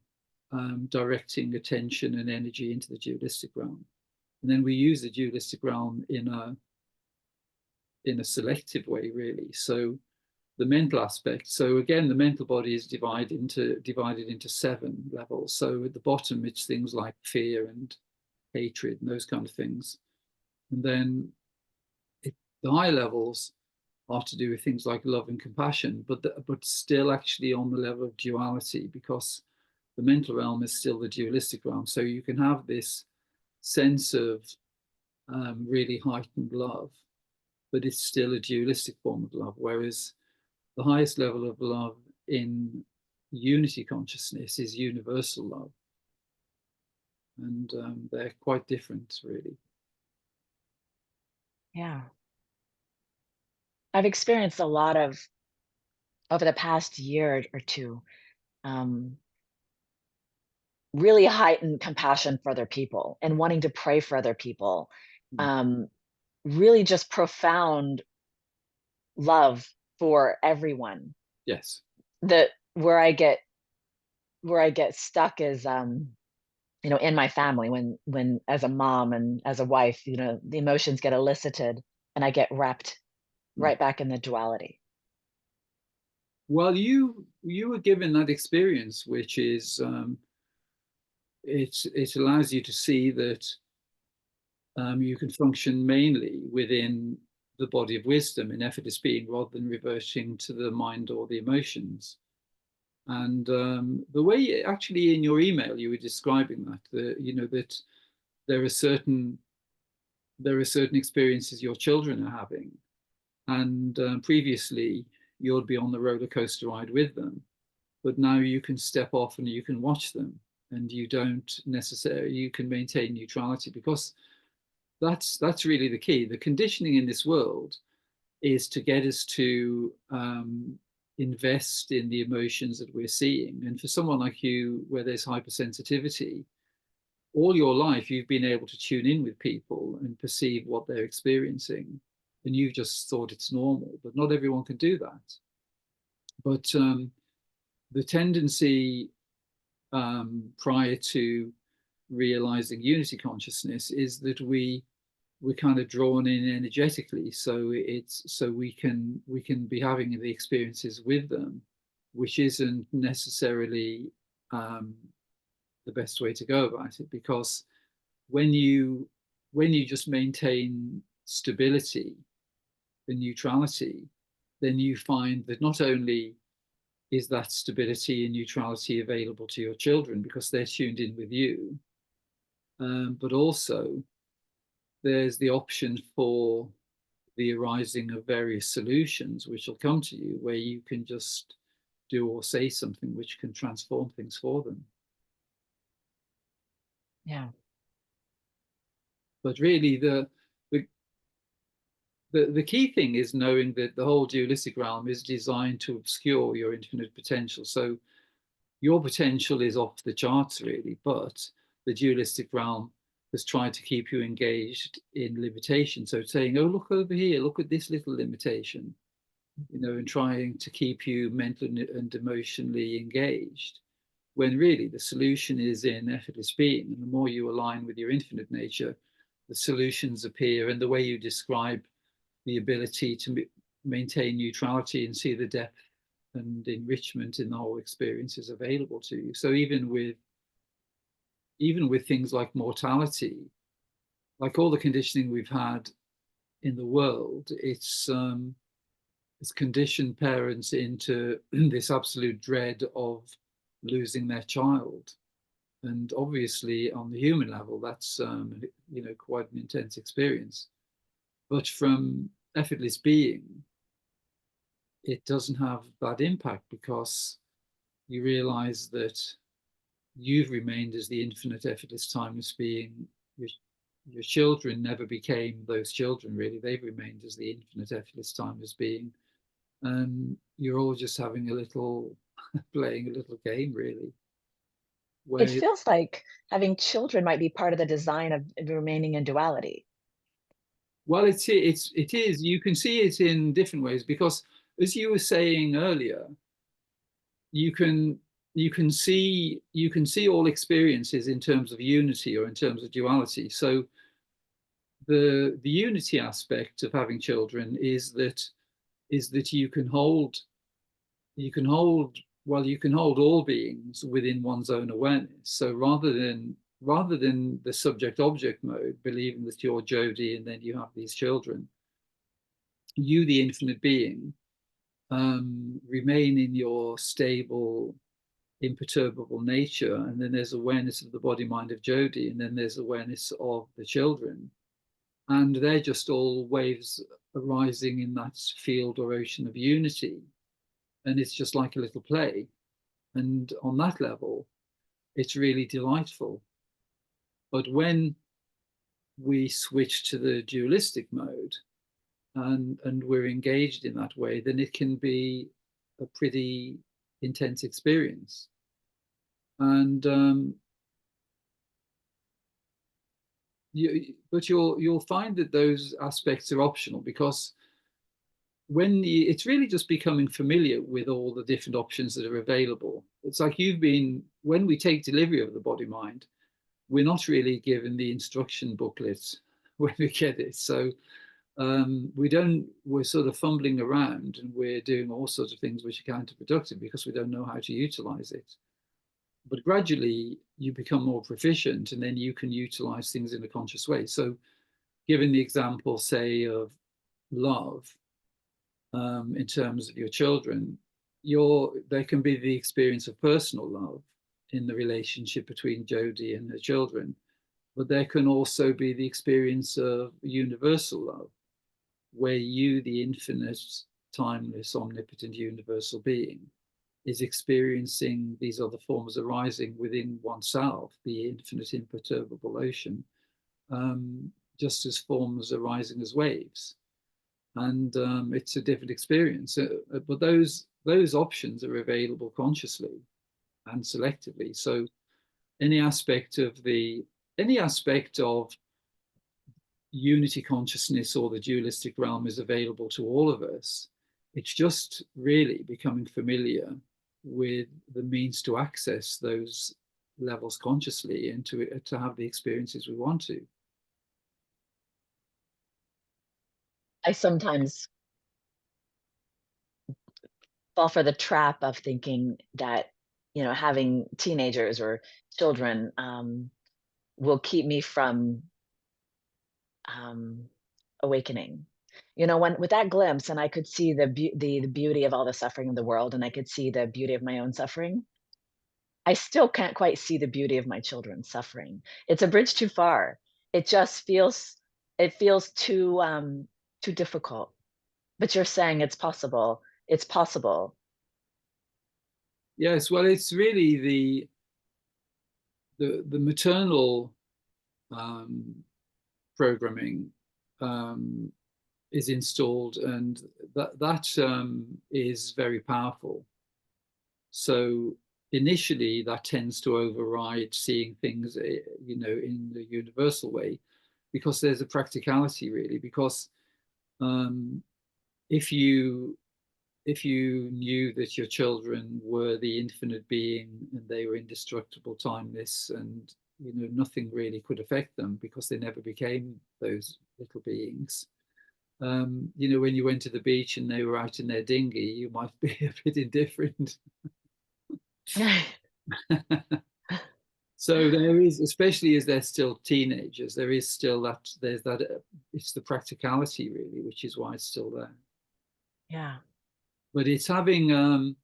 directing attention and energy into the dualistic realm. And then we use the dualistic realm in a selective way, really. So the mental aspect. So again, the mental body is divided into 7 levels. So at the bottom, it's things like fear and hatred and those kind of things. And then the high levels are to do with things like love and compassion, but still actually on the level of duality, because the mental realm is still the dualistic realm. So you can have this sense of really heightened love, but it's still a dualistic form of love. Whereas the highest level of love in unity consciousness is universal love. And they're quite different, really. Yeah. I've experienced a lot of, over the past year or two, really heightened compassion for other people and wanting to pray for other people. Really just profound love for everyone. Yes. That where I get stuck is in my family, when as a mom and as a wife, the emotions get elicited and I get wrapped right back in the duality. Well, you were given that experience, which is it allows you to see that you can function mainly within the body of wisdom in effortless being, rather than reverting to the mind or the emotions. And the way, actually, in your email, you were describing that that there are certain experiences your children are having, and previously you'd be on the roller coaster ride with them, but now you can step off and you can watch them, and you can maintain neutrality, because that's really the key. The conditioning in this world is to get us to invest in the emotions that we're seeing. And for someone like you, where there's hypersensitivity, all your life you've been able to tune in with people and perceive what they're experiencing, and you've just thought it's normal. But not everyone can do that. But the tendency prior to realizing unity consciousness is that we're kind of drawn in energetically, so we can be having the experiences with them, which isn't necessarily the best way to go about it, because when you just maintain stability and neutrality, then you find that not only is that stability and neutrality available to your children because they're tuned in with you, but also there's the option for the arising of various solutions which will come to you, where you can just do or say something which can transform things for them. Yeah. But really, the key thing is knowing that the whole dualistic realm is designed to obscure your infinite potential. So your potential is off the charts, really, but the dualistic realm has tried to keep you engaged in limitation. So saying, oh, look over here, look at this little limitation, and trying to keep you mentally and emotionally engaged, when really the solution is in effortless being. And the more you align with your infinite nature, the solutions appear. And the way you describe the ability to maintain neutrality and see the depth and enrichment in the whole experience is available to you. So even with things like mortality, like all the conditioning we've had in the world, it's conditioned parents into this absolute dread of losing their child. And obviously, on the human level, that's quite an intense experience. But from effortless being, it doesn't have that impact, because you realize that you've remained as the infinite, effortless, timeless being. Your children never became those children, really. They've remained as the infinite, effortless, timeless being. And you're all just having a little, playing a little game, really. It Where, feels like having children might be part of the design of remaining in duality. well, it is. You can see it in different ways, because, as you were saying earlier, you can see all experiences in terms of unity or in terms of duality. So the unity aspect of having children is that you can hold all beings within one's own awareness. So rather than the subject object mode, believing that you're Jodi and then you have these children, you, the infinite being, remain in your stable, imperturbable nature, and then there's awareness of the body mind of Jodi, and then there's awareness of the children, and they're just all waves arising in that field or ocean of unity, and it's just like a little play. And on that level, it's really delightful. But when we switch to the dualistic mode, and we're engaged in that way, then it can be a pretty intense experience. And but you'll find that those aspects are optional, because it's really just becoming familiar with all the different options that are available. It's like when we take delivery of the body mind, we're not really given the instruction booklet when we get it. So we're sort of fumbling around, and we're doing all sorts of things which are counterproductive because we don't know how to utilize it. But gradually you become more proficient, and then you can utilize things in a conscious way. So given the example, say, of love, in terms of your children, there can be the experience of personal love in the relationship between Jodi and her children, but there can also be the experience of universal love, where you, the infinite, timeless, omnipotent, universal being, is experiencing these other forms arising within oneself, the infinite, imperturbable ocean, just as forms arising as waves. And it's a different experience. But those options are available consciously and selectively. So any aspect of unity consciousness or the dualistic realm is available to all of us. It's just really becoming familiar with the means to access those levels consciously, and to have the experiences we want to. I sometimes fall for the trap of thinking that, having teenagers or children will keep me from um, awakening. When with that glimpse, and I could see the beauty of all the suffering in the world, and I could see the beauty of my own suffering. I still can't quite see the beauty of my children's suffering. It's a bridge too far. It just feels too difficult. But you're saying it's possible. It's possible. Yes, well, it's really the maternal um, programming um, is installed, and that is very powerful. So initially, that tends to override seeing things, in the universal way, because there's a practicality, really. Because um, if you knew that your children were the infinite being and they were indestructible, timeless, and nothing really could affect them because they never became those little beings, You know, when you went to the beach and they were out in their dinghy, you might be a bit indifferent. So there is, especially as they're still teenagers, there is still that, there's that, it's the practicality really, which is why it's still there. Yeah. But it's having a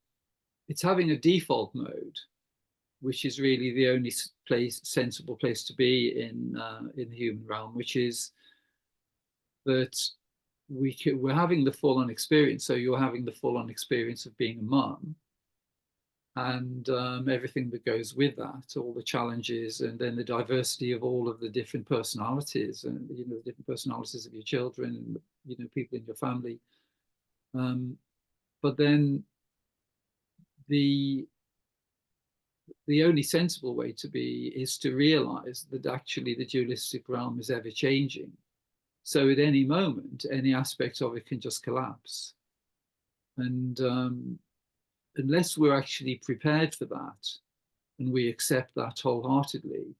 default mode, which is really the only sensible place to be in the human realm, which is that we're having the full-on experience. So you're having the full-on experience of being a mum, and everything that goes with that, all the challenges, and then the diversity of all of the different personalities, and you know, the different personalities of your children, and you know, people in your family. But then the only sensible way to be is to realize that actually the dualistic realm is ever changing. So at any moment, any aspect of it can just collapse. And unless we're actually prepared for that and we accept that wholeheartedly,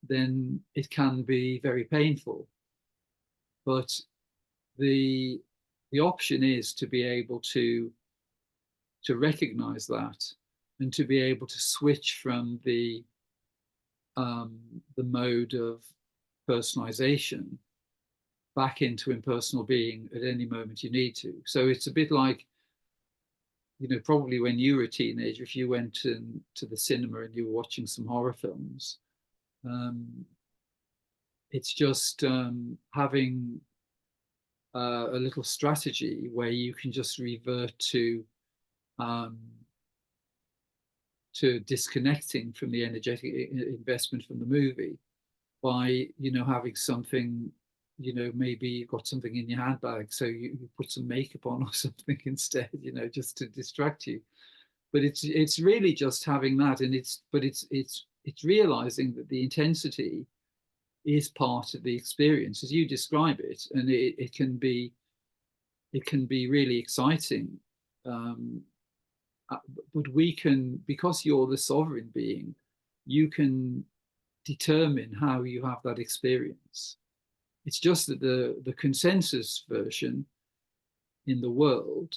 then it can be very painful. But the option is to be able to recognize that and to be able to switch from the mode of personalization back into impersonal being at any moment you need to. So it's a bit like, you know, probably when you were a teenager, if you went to the cinema and you were watching some horror films, it's just having a little strategy where you can just revert to disconnecting from the energetic investment from the movie by, you know, having something, you know, maybe you've got something in your handbag, so you put some makeup on or something instead, you know, just to distract you. But it's really just having that, and it's realizing that the intensity is part of the experience as you describe it, and it can be really exciting. But we can, because you're the sovereign being, you can determine how you have that experience. It's just that the consensus version in the world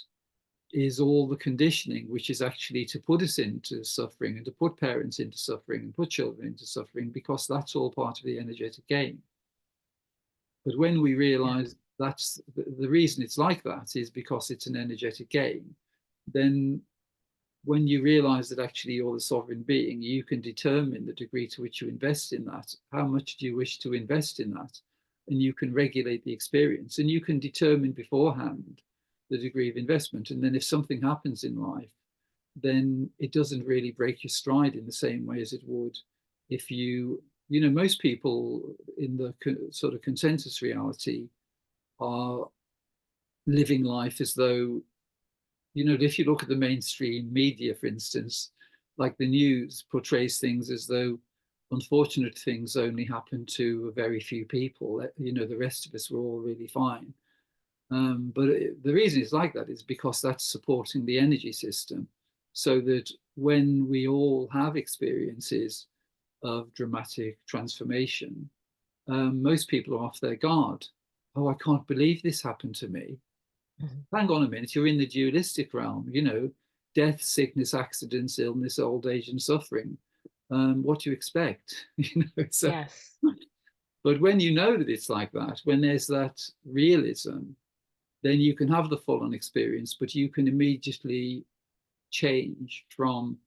is all the conditioning, which is actually to put us into suffering and to put parents into suffering and put children into suffering, because that's all part of the energetic game. But when we realize that's the reason it's like that is because it's an energetic game, then when you realize that actually you're the sovereign being, you can determine the degree to which you invest in that. How much do you wish to invest in that? And you can regulate the experience, and you can determine beforehand the degree of investment. And then if something happens in life, then it doesn't really break your stride in the same way as it would if you know, most people in the sort of consensus reality are living life as though, you know, if you look at the mainstream media, for instance, like the news portrays things as though unfortunate things only happen to a very few people. You know, the rest of us were all really fine. But the reason it's like that is because that's supporting the energy system, so that when we all have experiences of dramatic transformation, most people are off their guard. Oh, I can't believe this happened to me. Hang on a minute, you're in the dualistic realm, you know, death, sickness, accidents, illness, old age, and suffering. What do you expect? You know, so, Yes. but when you know that it's like that, when there's that realism, then you can have the full-on experience, but you can immediately change from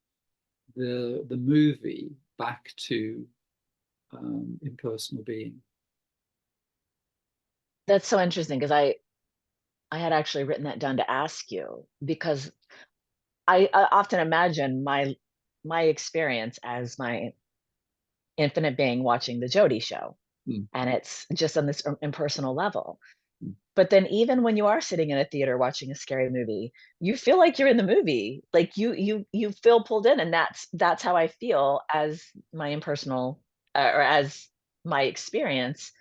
the movie back to impersonal being. That's so interesting because I had actually written that down to ask you because I often imagine my experience as my infinite being watching the Jodi show, Mm, and it's just on this impersonal level. mm, But then even when you are sitting in a theater watching a scary movie, you feel like you're in the movie. Like you feel pulled in, and that's how I feel as my impersonal or as my experience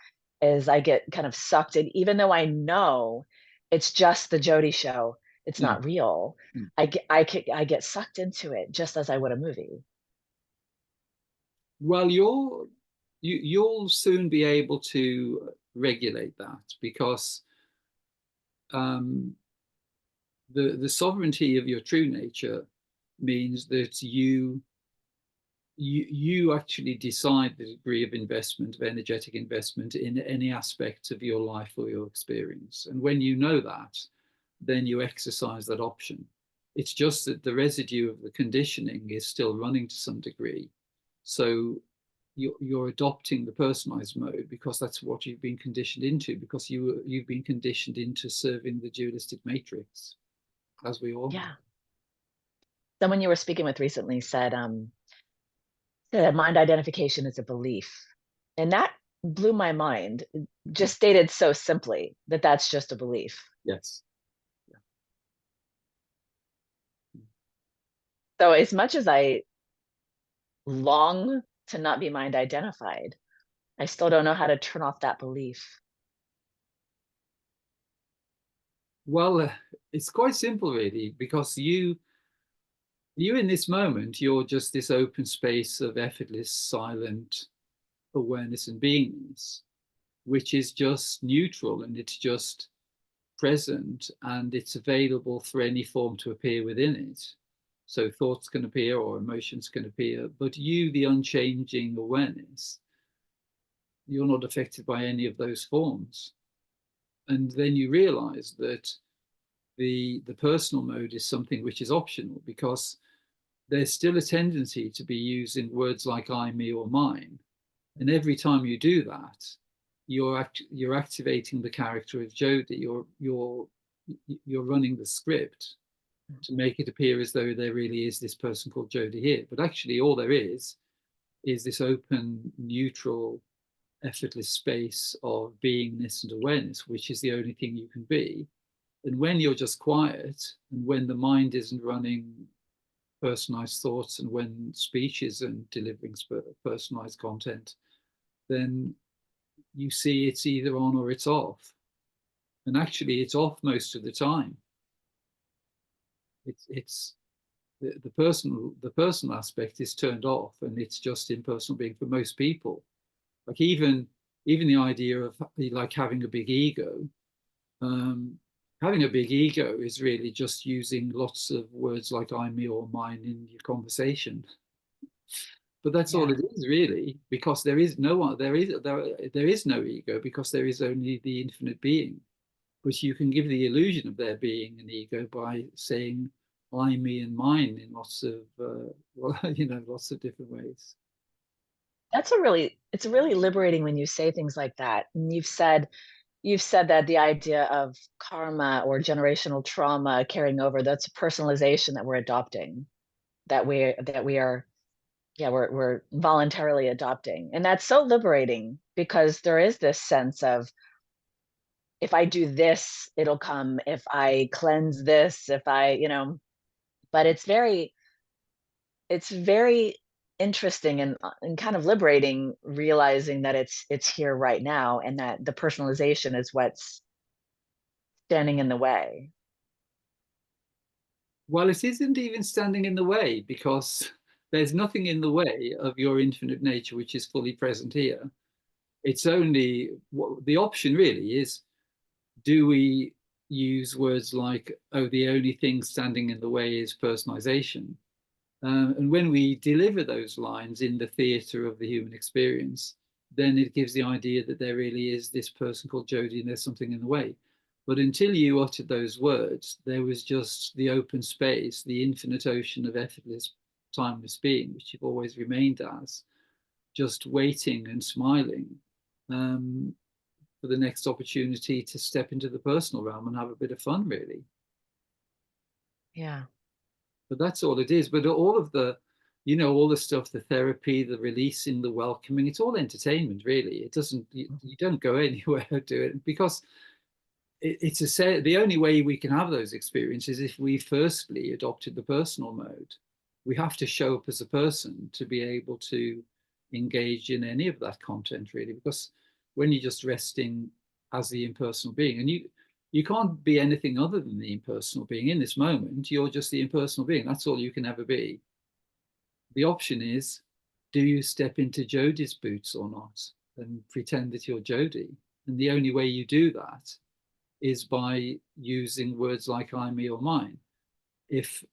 is I get kind of sucked in, even though I know it's just the Jodi show. It's yeah. not real. Mm. I get sucked into it just as I would a movie. Well, you'll soon be able to regulate that, because the sovereignty of your true nature means that you actually decide the degree of investment, of energetic investment in any aspect of your life or your experience. And when you know that, then you exercise that option. It's just that the residue of the conditioning is still running to some degree. So you're adopting the personalized mode because that's what you've been conditioned into, because you've been conditioned into serving the dualistic matrix, as we all Yeah. have. Someone you were speaking with recently said that mind identification is a belief. And that blew my mind. Just stated so simply that that's just a belief. Yes. So as much as I long to not be mind identified, I still don't know how to turn off that belief. Well, it's quite simple, really, because you in this moment, you're just this open space of effortless, silent awareness and beingness, which is just neutral and it's just present and it's available for any form to appear within it. So thoughts can appear or emotions can appear, but you, the unchanging awareness, you're not affected by any of those forms. And then you realize that the personal mode is something which is optional, because there's still a tendency to be using words like I, me, or mine. And every time you do that, you're activating the character of Jodi. You're running the script to make it appear as though there really is this person called Jodi here. But actually, all there is this open, neutral, effortless space of beingness and awareness, which is the only thing you can be. And when you're just quiet, and when the mind isn't running personalized thoughts, and when speech isn't delivering personalized content, then you see it's either on or it's off. And actually, it's off most of the time. It's the personal aspect is turned off, and it's just impersonal being for most people. Like even the idea of like having a big ego. Having a big ego is really just using lots of words like I, me, or mine in your conversation. But that's all Yeah. it is, really, because there is no one, there is no ego, because there is only the infinite being. But you can give the illusion of there being an ego by saying I, me, and mine in lots of well, lots of different ways. It's really liberating when you say things like that. And you've said that the idea of karma or generational trauma carrying over, that's a personalization that we're adopting, that we are, yeah, we're voluntarily adopting. And that's so liberating, because there is this sense of, if I do this, it'll come. If I cleanse this, if I, but it's very interesting and kind of liberating, realizing that it's here right now, and that the personalization is what's standing in the way. Well, it isn't even standing in the way, because there's nothing in the way of your infinite nature, which is fully present here. It's only the option really is, do we use words like, oh, the only thing standing in the way is personalization? And when we deliver those lines in the theater of the human experience, then it gives the idea that there really is this person called Jodi and there's something in the way. But until you uttered those words, there was just the open space, the infinite ocean of effortless, timeless being, which you've always remained as, just waiting and smiling um, for the next opportunity to step into the personal realm and have a bit of fun, really. Yeah. But that's all it is. But all of the, all the stuff, the therapy, the releasing, the welcoming, it's all entertainment, really. It doesn't, you don't go anywhere to it, because the only way we can have those experiences if we firstly adopted the personal mode. We have to show up as a person to be able to engage in any of that content, really, because when you're just resting as the impersonal being, and you can't be anything other than the impersonal being in this moment, you're just the impersonal being. That's all you can ever be. The option is, do you step into Jodi's boots or not, and pretend that you're Jodi? And the only way you do that is by using words like I, me, or mine. If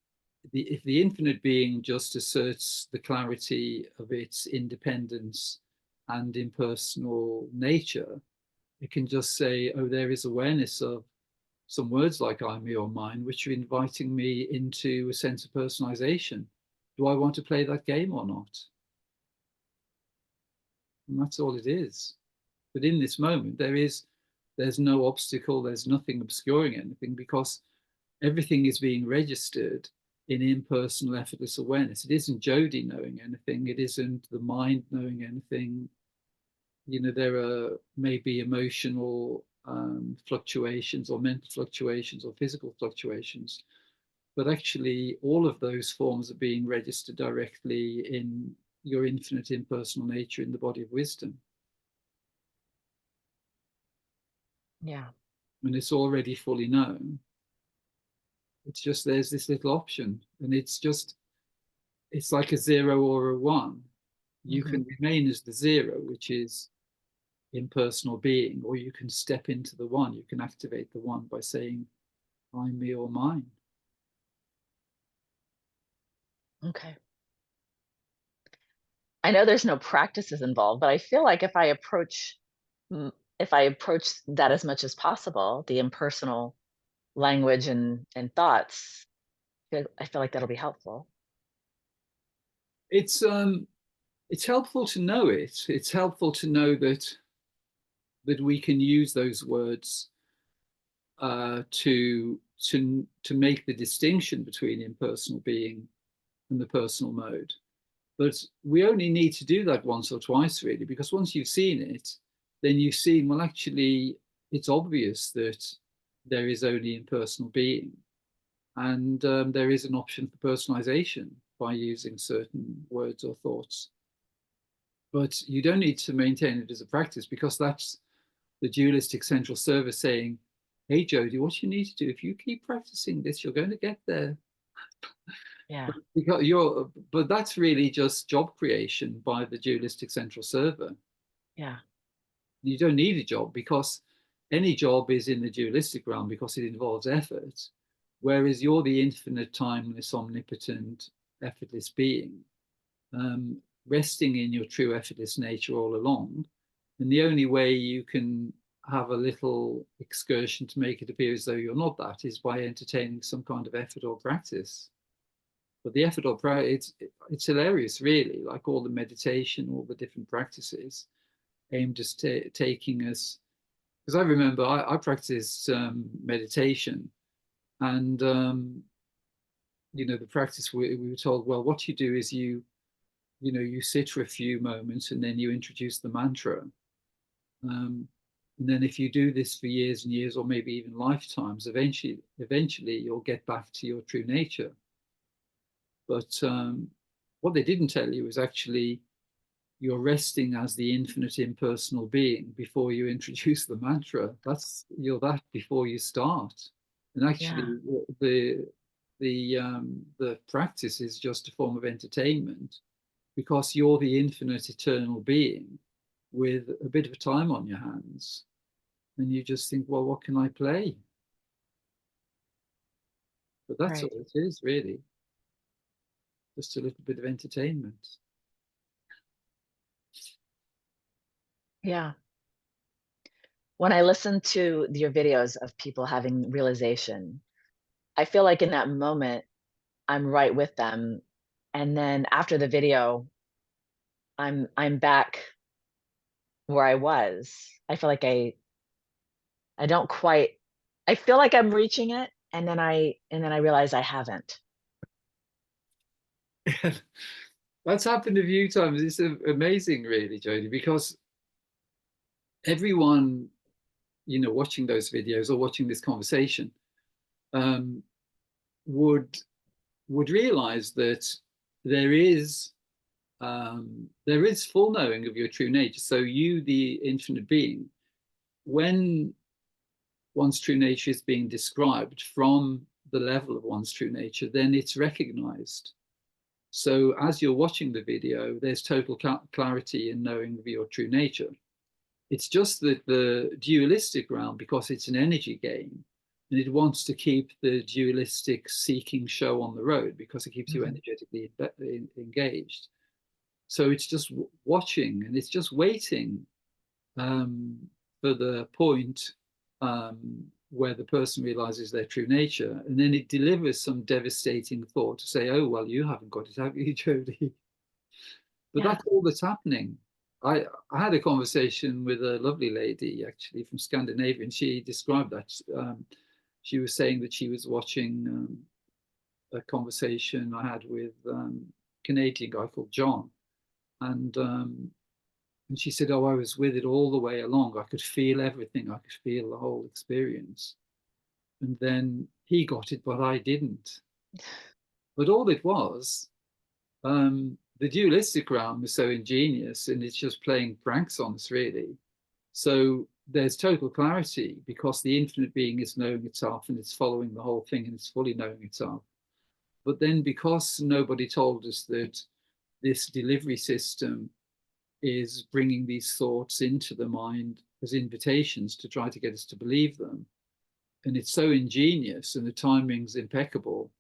the infinite being just asserts the clarity of its independence and impersonal nature, it can just say, oh, there is awareness of some words like I, me, or mine, which are inviting me into a sense of personalization. Do I want to play that game or not? And that's all it is. But in this moment, there's no obstacle, there's nothing obscuring anything, because everything is being registered in impersonal, effortless awareness. It isn't Jodi knowing anything. It isn't the mind knowing anything. You know, there are maybe emotional fluctuations or mental fluctuations or physical fluctuations, but actually all of those forms are being registered directly in your infinite impersonal nature in the body of wisdom. Yeah. And it's already fully known. It's just there's this little option, and it's like a 0 or a 1. You Mm-hmm. can remain as the 0, which is impersonal being, or you can step into the 1. You can activate the 1 by saying I, me, or mine. Okay. I know there's no practices involved, but I feel like if I approach that as much as possible, the impersonal language and thoughts, I feel like that'll be helpful. It's helpful to know it. It's helpful to know that we can use those words to make the distinction between impersonal being and the personal mode. But we only need to do that once or twice, really, because once you've seen it, then you've seen, well, actually, it's obvious that there is only impersonal being. And there is an option for personalization by using certain words or thoughts. But you don't need to maintain it as a practice, because that's the dualistic central server saying, hey, Jodi, what you need to do, if you keep practicing this, you're going to get there. Yeah. But that's really just job creation by the dualistic central server. Yeah. You don't need a job, because any job is in the dualistic realm because it involves effort, whereas you're the infinite, timeless, omnipotent, effortless being, resting in your true effortless nature all along. And the only way you can have a little excursion to make it appear as though you're not that is by entertaining some kind of effort or practice. But the effort or practice, it's hilarious, really, like all the meditation, all the different practices aimed at taking us. Because I remember I practiced meditation, and the practice we were told, well, what you do is you sit for a few moments and then you introduce the mantra. And then if you do this for years and years, or maybe even lifetimes, eventually you'll get back to your true nature. But what they didn't tell you is actually you're resting as the infinite impersonal being before you introduce the mantra. You're that before you start. And Yeah. actually, the practice is just a form of entertainment, because you're the infinite eternal being with a bit of time on your hands, and you just think, well, what can I play? But that's Right. all it is, really, just a little bit of entertainment. Yeah. When I listen to your videos of people having realization, I feel like in that moment, I'm right with them. And then after the video, I'm back where I was. I feel like I don't quite I feel like I'm reaching it, and then I realize I haven't. That's happened a few times. It's amazing, really, Jodi, because everyone, watching those videos or watching this conversation, um, would realize that there is full knowing of your true nature. So you, the infinite being, when one's true nature is being described from the level of one's true nature, then it's recognized. So as you're watching the video, there's total clarity in knowing of your true nature. It's just that the dualistic realm, because it's an energy game, and it wants to keep the dualistic seeking show on the road because it keeps you energetically engaged. So it's just watching, and it's just waiting for the point where the person realizes their true nature, and then it delivers some devastating thought to say, "Oh well, you haven't got it, have you, Jodi?" But Yeah. that's all that's happening. I had a conversation with a lovely lady actually from Scandinavia, and she described that. She was saying that she was watching a conversation I had with a Canadian guy called John, and she said, "Oh, I was with it all the way along. I could feel everything. I could feel the whole experience." And then he got it, but I didn't. But all it was, the dualistic realm is so ingenious, and it's just playing pranks on us, really. So there's total clarity because the infinite being is knowing itself and it's following the whole thing and it's fully knowing itself. But then because nobody told us that this delivery system is bringing these thoughts into the mind as invitations to try to get us to believe them, and it's so ingenious and the timing's impeccable.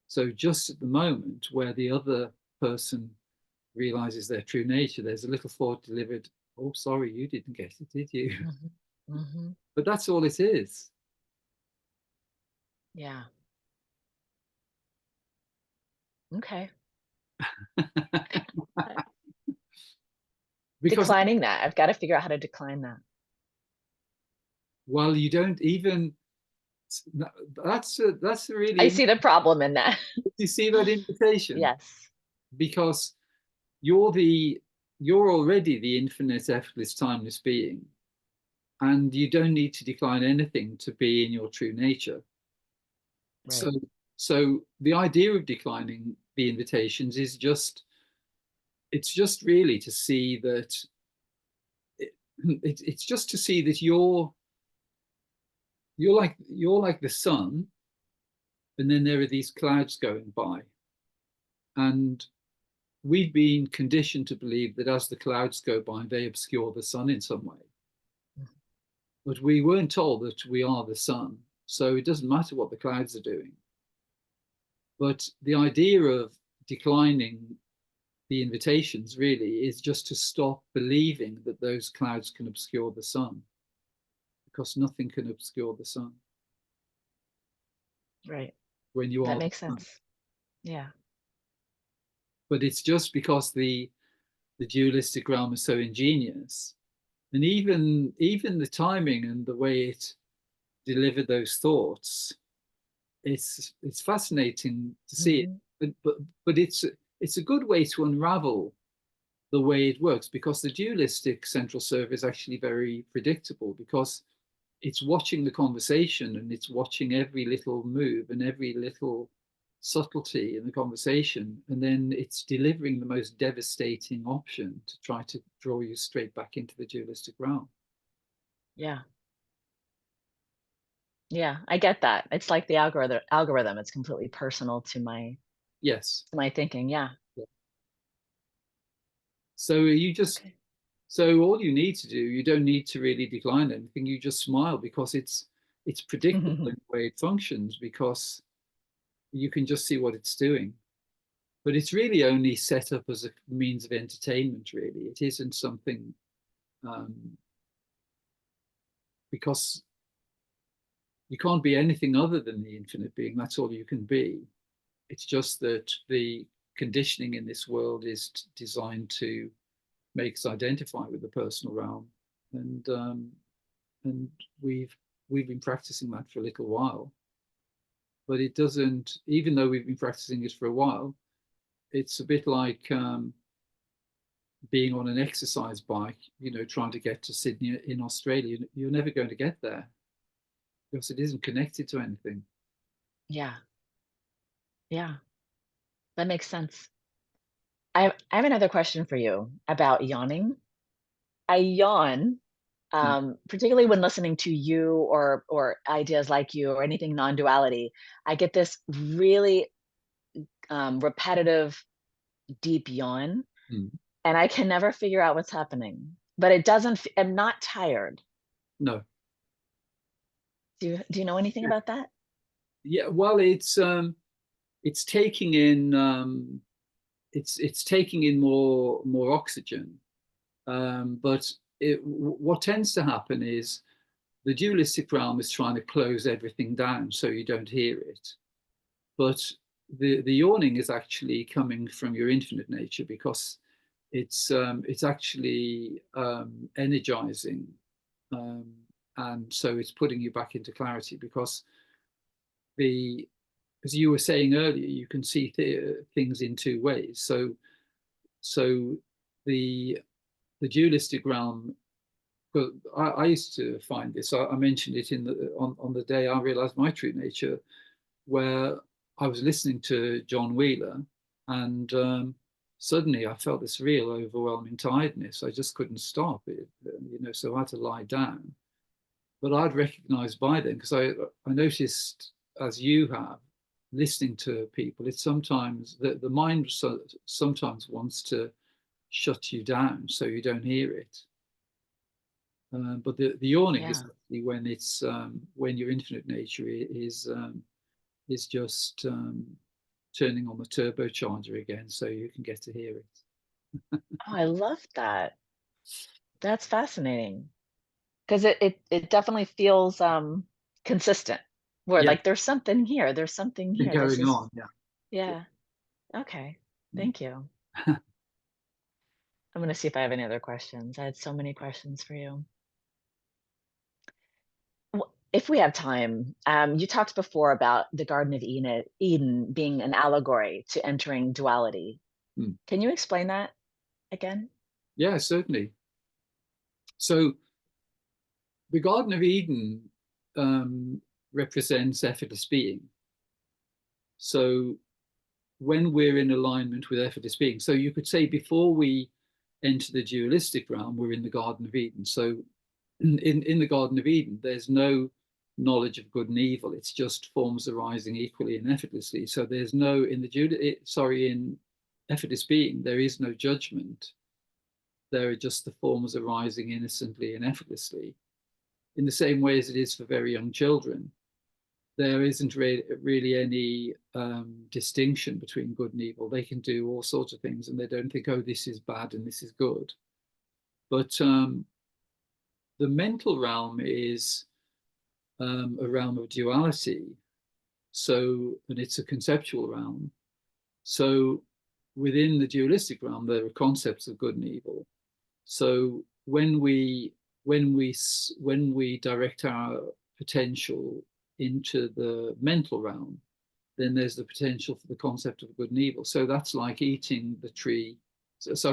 So just at the moment where the other person realizes their true nature, there's a little thought delivered, "Oh, sorry, you didn't get it, did you?" But that's all it is. Yeah. Okay. Because, Declining that. I've got to figure out how to decline that. well, you don't even, that's a I really, see the problem in that. you see that invitation, Yes. because you're the you're already the infinite, effortless, timeless being, and you don't need to decline anything to be in your true nature. So, Right. so the idea of declining the invitations is just, it's just really to see that it's just to see that you're like the sun, and then there are these clouds going by, and we've been conditioned to believe that as the clouds go by, they obscure the sun in some way. But we weren't told that we are the sun, so it doesn't matter what the clouds are doing. But the idea of declining the invitations really is just to stop believing that those clouds can obscure the sun, because nothing can obscure the sun Right. when you That are the makes sun. sense. Yeah. But it's just because the dualistic realm is so ingenious, and even the timing and the way it delivered those thoughts, it's fascinating to see it. Mhm. But it's a good way to unravel the way it works, because the dualistic central serve is actually very predictable, because it's watching the conversation and it's watching every little move and every little subtlety in the conversation, and then it's delivering the most devastating option to try to draw you straight back into the dualistic realm. Yeah. Yeah. I get that. It's like the algorithm. It's completely personal Yes. to my thinking. Yeah. So you just, Okay. so all you need to do, you don't need to really decline anything. You just smile, because it's predictable in the way it functions, because you can just see what it's doing. But it's really only set up as a means of entertainment, really. It isn't something, um, because you can't be anything other than the infinite being. That's all you can be. It's just that the conditioning in this world is designed to make us identify with the personal realm, and we've been practicing that for a little while. But it doesn't. Even though we've been practicing it for a while, it's a bit like being on an exercise bike, trying to get to Sydney in Australia. You're never going to get there because it isn't connected to anything. Yeah. Yeah. That makes sense. I have another question for you about yawning. I yawn, Mm, particularly when listening to you or ideas like you or anything non-duality. I get this really repetitive, deep yawn, mm. and I can never figure out what's happening. but it doesn't. I'm not tired. No. Do you know anything about that? Yeah, well, it's taking in it's taking in more oxygen, but what tends to happen is the dualistic realm is trying to close everything down so you don't hear it. But the yawning is actually coming from your infinite nature, because it's actually energizing, um, and so it's putting you back into clarity, because the as you were saying earlier, you can see things in two ways. So the dualistic realm. But I used to find this. I mentioned it on the day I realized my true nature, where I was listening to John Wheeler, and suddenly I felt this real overwhelming tiredness. I just couldn't stop it, so I had to lie down. But I'd recognized by then, because I noticed, as you have, listening to people, it's sometimes the mind sometimes wants to shut you down so you don't hear it. But the yawning is Yeah. actually when it's when your infinite nature is just turning on the turbocharger again, so you can get to hear it. Oh, I love that. That's fascinating. 'Cause it definitely feels, consistent, where, Yeah, like, there's something here, there's something here, this going is on. Yeah. yeah, okay, Mm. thank you. I'm gonna see if I have any other questions. I had so many questions for you. If we have time, you talked before about the Garden of Eden being an allegory to entering duality. Mm. Can you explain that again? Yeah, certainly. So the Garden of Eden represents effortless being. So when we're in alignment with effortless being, so you could say before we enter the dualistic realm, we're in the Garden of Eden. So in the Garden of Eden, there's no knowledge of good and evil. It's just forms arising equally and effortlessly. So there's no in effortless being, there is no judgment. There are just the forms arising innocently and effortlessly. In the same way as it is for very young children, there isn't really any distinction between good and evil. They can do all sorts of things, and they don't think, oh, this is bad and this is good. But the mental realm is a realm of duality. So, and it's a conceptual realm. So, within the dualistic realm, there are concepts of good and evil. So, when we direct our potential into the mental realm, then there's the potential for the concept of good and evil. So that's like eating the tree,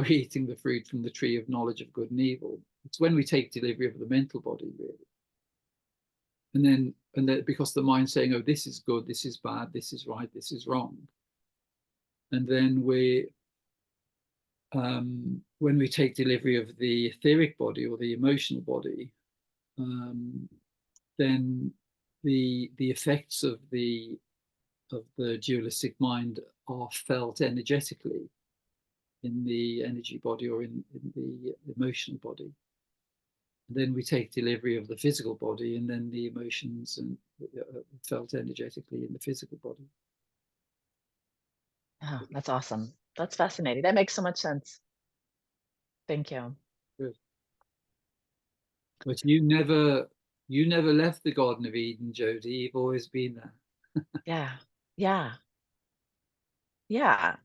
eating the fruit from the tree of knowledge of good and evil. It's when we take delivery of the mental body, really. And then because the mind's saying, oh, this is good, this is bad, this is right, this is wrong. And then when we take delivery of the etheric body or the emotional body, um, then the effects of the dualistic mind are felt energetically in the energy body or in the emotional body. And then we take delivery of the physical body, and then the emotions and felt energetically in the physical body. Oh, that's awesome. That's fascinating. That makes so much sense. Thank you. Good. But you never left the Garden of Eden, Jodi. You've always been there. Yeah. Yeah. Yeah.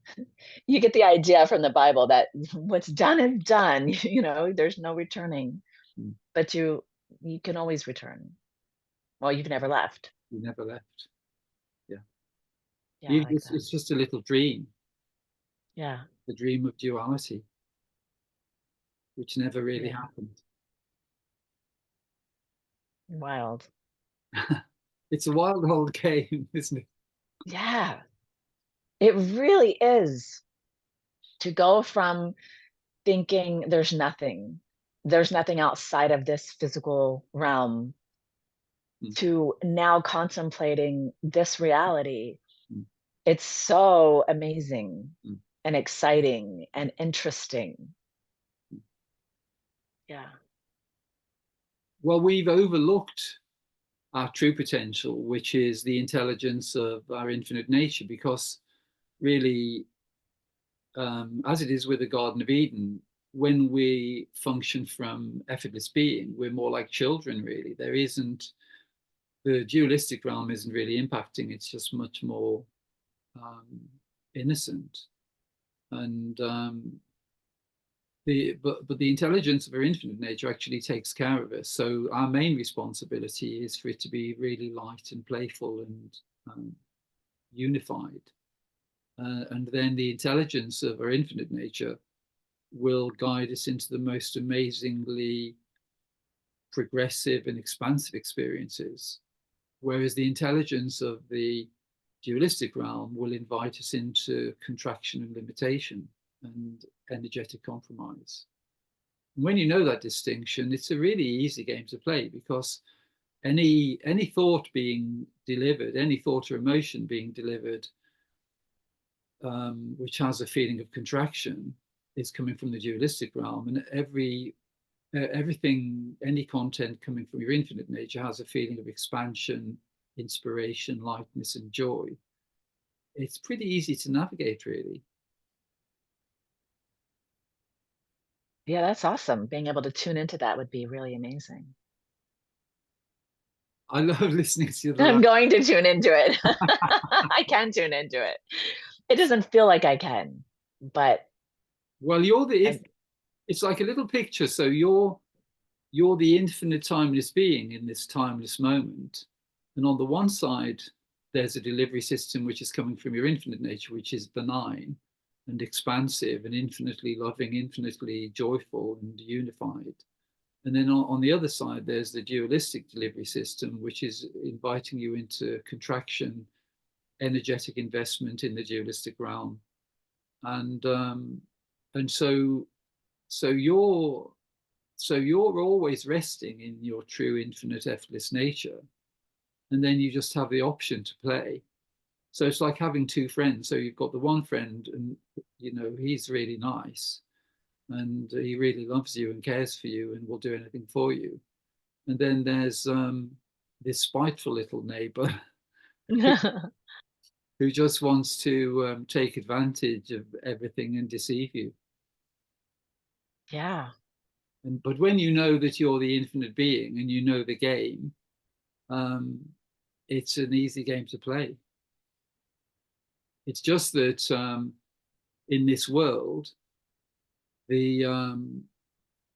You get the idea from the Bible that what's done is done, there's no returning, Mm. but you can always return. Well, you've never left. You never left. Yeah. Yeah, I like that. It's just a little dream, Yeah. the dream of duality, which never really Yeah. happened. Wild. It's a wild old game, isn't it? Yeah. It really is to go from thinking there's nothing outside of this physical realm Mm. to now contemplating this reality. Mm. It's so amazing Mm. and exciting and interesting. Yeah. Well, we've overlooked our true potential, which is the intelligence of our infinite nature, because really, as it is with the Garden of Eden, when we function from effortless being, we're more like children, really. There isn't, the dualistic realm isn't really impacting, it's just much more um, innocent. And but the intelligence of our infinite nature actually takes care of us. So our main responsibility is for it to be really light and playful and unified. And then the intelligence of our infinite nature will guide us into the most amazingly progressive and expansive experiences. Whereas the intelligence of the dualistic realm will invite us into contraction and limitation and energetic compromise. And when you know that distinction, it's a really easy game to play, because any thought being delivered, any thought or emotion being delivered, which has a feeling of contraction, is coming from the dualistic realm, and everything, any content coming from your infinite nature has a feeling of expansion, inspiration, lightness, and joy. It's pretty easy to navigate, really. Yeah, that's awesome. Being able to tune into that would be really amazing. I love listening to the I'm last. going to tune into it. I can tune into it. It doesn't feel like I can, but Well, I, it's like a little picture. So you're the infinite timeless being in this timeless moment. And on the one side, there's a delivery system which is coming from your infinite nature, which is benign and expansive and infinitely loving, infinitely joyful and unified. And then on the other side, there's the dualistic delivery system, which is inviting you into contraction, energetic investment in the dualistic realm. And and so you're so you're always resting in your true infinite effortless nature, and then you just have the option to play. So it's like having two friends. So you've got the one friend, and he's really nice, and he really loves you and cares for you and will do anything for you. And then there's this spiteful little neighbor who just wants to take advantage of everything and deceive you. yeah, But when you know that you're the infinite being and you know the game, um, it's an easy game to play. It's just that in this world, the um,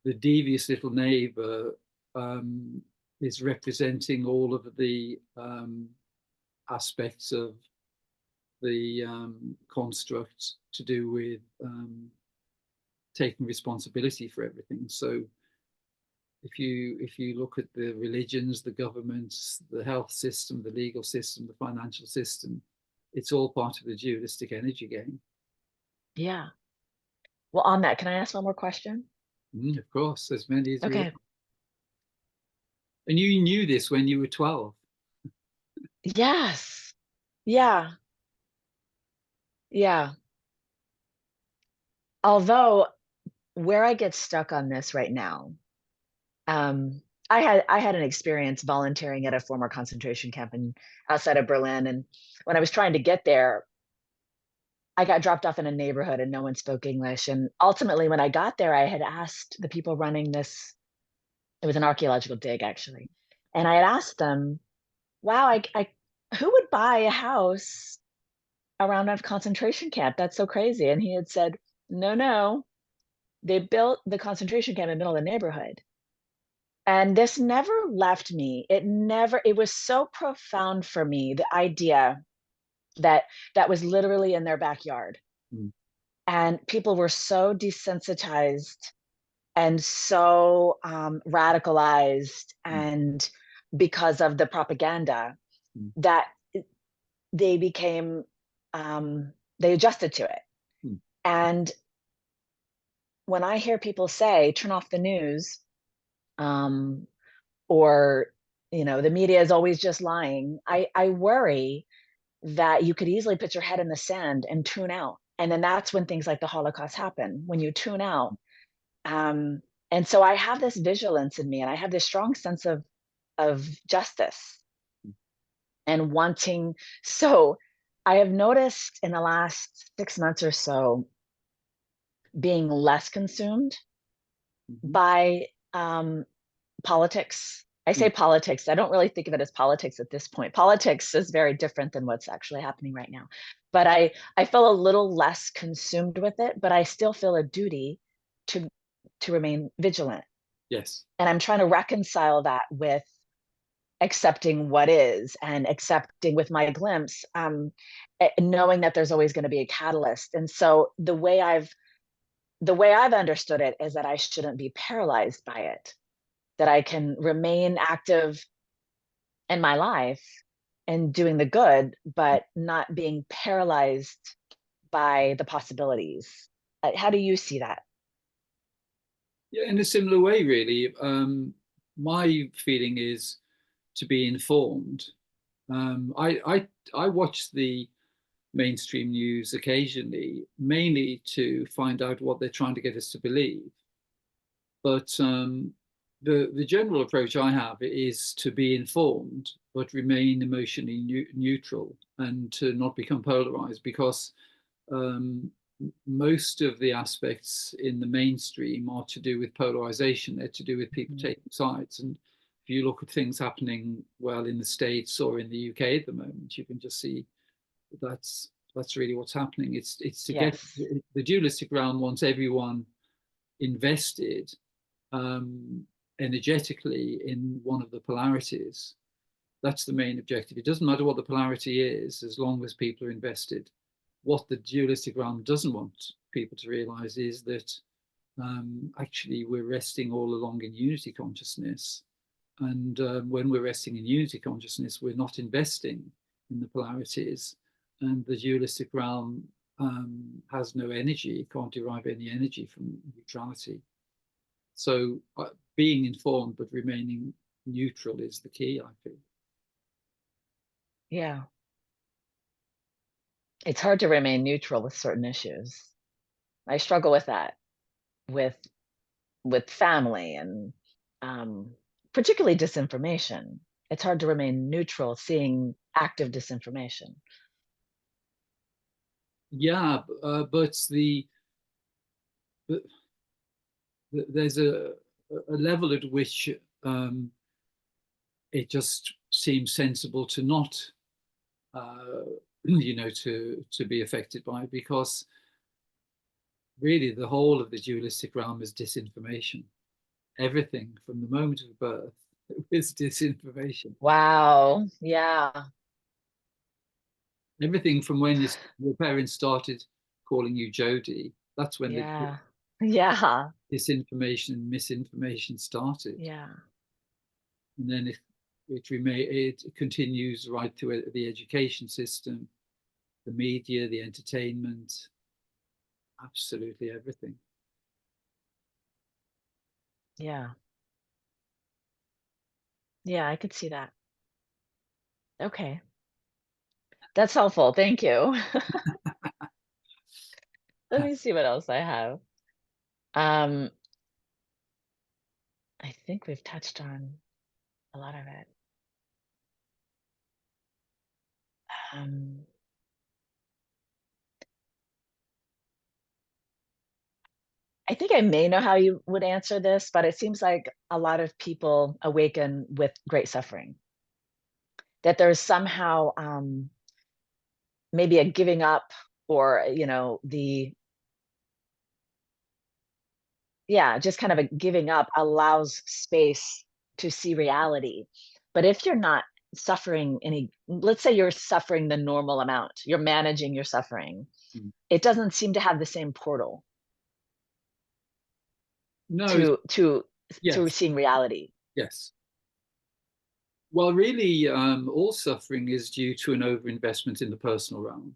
the devious little neighbor um, is representing all of the aspects of the construct to do with taking responsibility for everything. So if you look at the religions, the governments, the health system, the legal system, the financial system, it's all part of the dualistic energy game. yeah. Well, on that, can I ask one more question? Of course, as many as you Okay. like. And you knew this when you were 12. Yes. Yeah. Yeah. Although where I get stuck on this right now, um, I had an experience volunteering at a former concentration camp in outside of Berlin, and when I was trying to get there, I got dropped off in a neighborhood and no one spoke English. And ultimately, when I got there, I had asked the people running this, it was an archaeological dig actually. And I had asked them, wow, who would buy a house around a concentration camp? That's so crazy. And he had said, no, no, they built the concentration camp in the middle of the neighborhood. And this never left me. It was so profound for me, the idea that that was literally in their backyard. Mm, And people were so desensitized and so radicalized, mm, and because of the propaganda, mm, that they became they adjusted to it. mm, And when I hear people say turn off the news, um, or the media is always just lying, I worry that you could easily put your head in the sand and tune out, and then that's when things like the Holocaust happen, when you tune out. And so I have this vigilance in me, and I have this strong sense of justice and wanting. So I have noticed in the last 6 months or so being less consumed Mhm. by politics. I say Yeah. politics. I don't really think of it as politics at this point. Politics is very different than what's actually happening right now. But I feel a little less consumed with it, but I still feel a duty to remain vigilant. Yes. And I'm trying to reconcile that with accepting what is, and accepting with my glimpse, knowing that there's always going to be a catalyst. And so the way I've understood it is that I shouldn't be paralyzed by it, that I can remain active in my life and doing the good, but not being paralyzed by the possibilities. How do you see that? Yeah, in a similar way, really. My feeling is to be informed. I watch the mainstream news occasionally, mainly to find out what they're trying to get us to believe. But the general approach I have is to be informed, but remain emotionally neutral, and to not become polarized, because um, most of the aspects in the mainstream are to do with polarization. They're to do with people Mhm. taking sides. And if you look at things happening, well, in the States or in the UK at the moment, you can just see that's really what's happening. It's to get Yes. the dualistic realm wants everyone invested um, energetically in one of the polarities. That's the main objective. It doesn't matter what the polarity is, as long as people are invested. What the dualistic realm doesn't want people to realize is that actually we're resting all along in unity consciousness. And when we're resting in unity consciousness, we're not investing in the polarities. And the dualistic realm has no energy, it can't derive any energy from neutrality. So being informed but remaining neutral is the key, I think. Yeah. It's hard to remain neutral with certain issues. I struggle with that, with family and um, particularly disinformation. It's hard to remain neutral seeing active disinformation. Yeah, but the there's a level at which um, it just seems sensible to not, uh, to be affected by it, because really the whole of the dualistic realm is disinformation. Everything from the moment of birth is disinformation. Wow. Yeah. Everything from when your parents started calling you Jodi, that's when the Yeah. Yeah. disinformation and misinformation started. Yeah. And then it continues right through the education system, the media, the entertainment, absolutely everything. Yeah. Yeah, I could see that. Okay. That's helpful. Thank you. Let me see what else I have. Um, I think we've touched on a lot of it. Um, I think I may know how you would answer this, but it seems like a lot of people awaken with great suffering. That there's somehow maybe a giving up, or the yeah, just kind of a giving up allows space to see reality. But if you're not suffering any, let's say you're suffering the normal amount, you're managing your suffering, Mm. it doesn't seem to have the same portal No, to yes, seeing reality. yes. Well, really, all suffering is due to an overinvestment in the personal realm.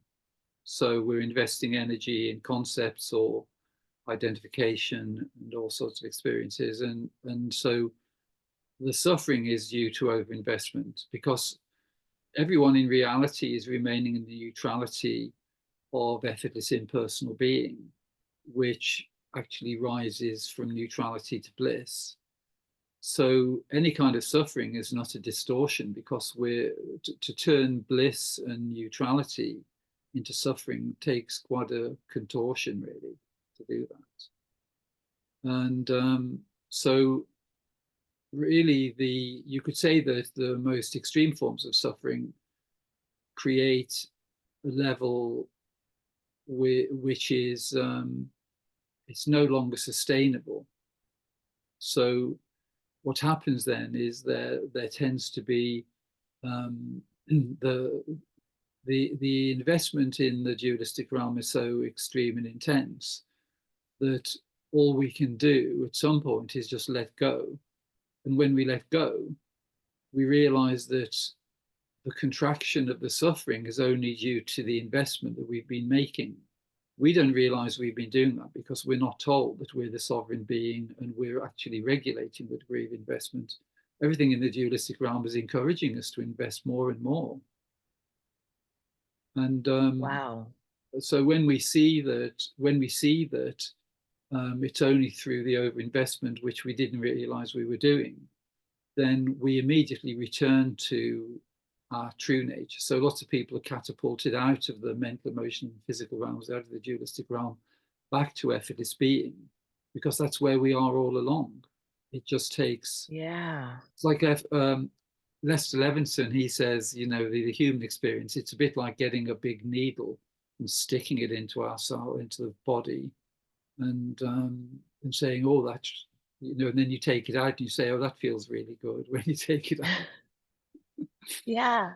So we're investing energy in concepts or identification and all sorts of experiences, and so the suffering is due to overinvestment, because everyone in reality is remaining in the neutrality of effortless impersonal being, which actually rises from neutrality to bliss. So any kind of suffering is not a distortion, because we're to turn bliss and neutrality into suffering takes quite a contortion, really, to do that. And so really you could say that the most extreme forms of suffering create a level which is it's no longer sustainable. So what happens then is there tends to be the investment in the dualistic realm is so extreme and intense that all we can do at some point is just let go. And when we let go, we realize that the contraction of the suffering is only due to the investment that we've been making. We don't realize we've been doing that because we're not told that we're the sovereign being and we're actually regulating the degree of investment. Everything in the dualistic realm is encouraging us to invest more and more. And Wow. so when we see that it's only through the overinvestment, which we didn't realize we were doing, then we immediately return to our true nature. So lots of people are catapulted out of the mental, emotional, and physical realms, out of the dualistic realm, back to effortless being, because that's where we are all along. It just takes, it's like Lester Levinson, he says, the human experience, it's a bit like getting a big needle and sticking it into our soul, into the body, and saying, oh, that's, and then you take it out and you say, oh, that feels really good when you take it out. Yeah.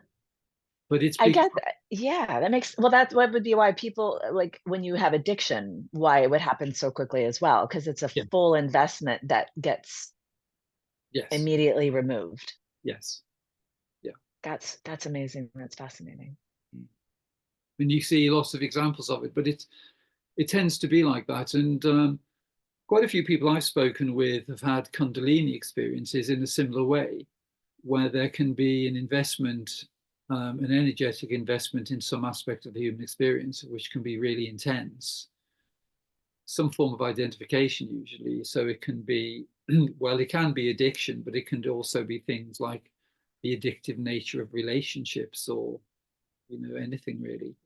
But it's I because, get that. Yeah, that makes well, that's what would be why people like when you have addiction, why it would happen so quickly as well, because it's a yeah, full investment that gets yes, immediately removed. yes, yeah. That's amazing. That's fascinating. And you see lots of examples of it, but it tends to be like that. And quite a few people I've spoken with have had Kundalini experiences in a similar way, where there can be an investment, an energetic investment in some aspect of the human experience, which can be really intense, some form of identification usually. So it can be, well, it can be addiction, but it can also be things like the addictive nature of relationships, or, anything really.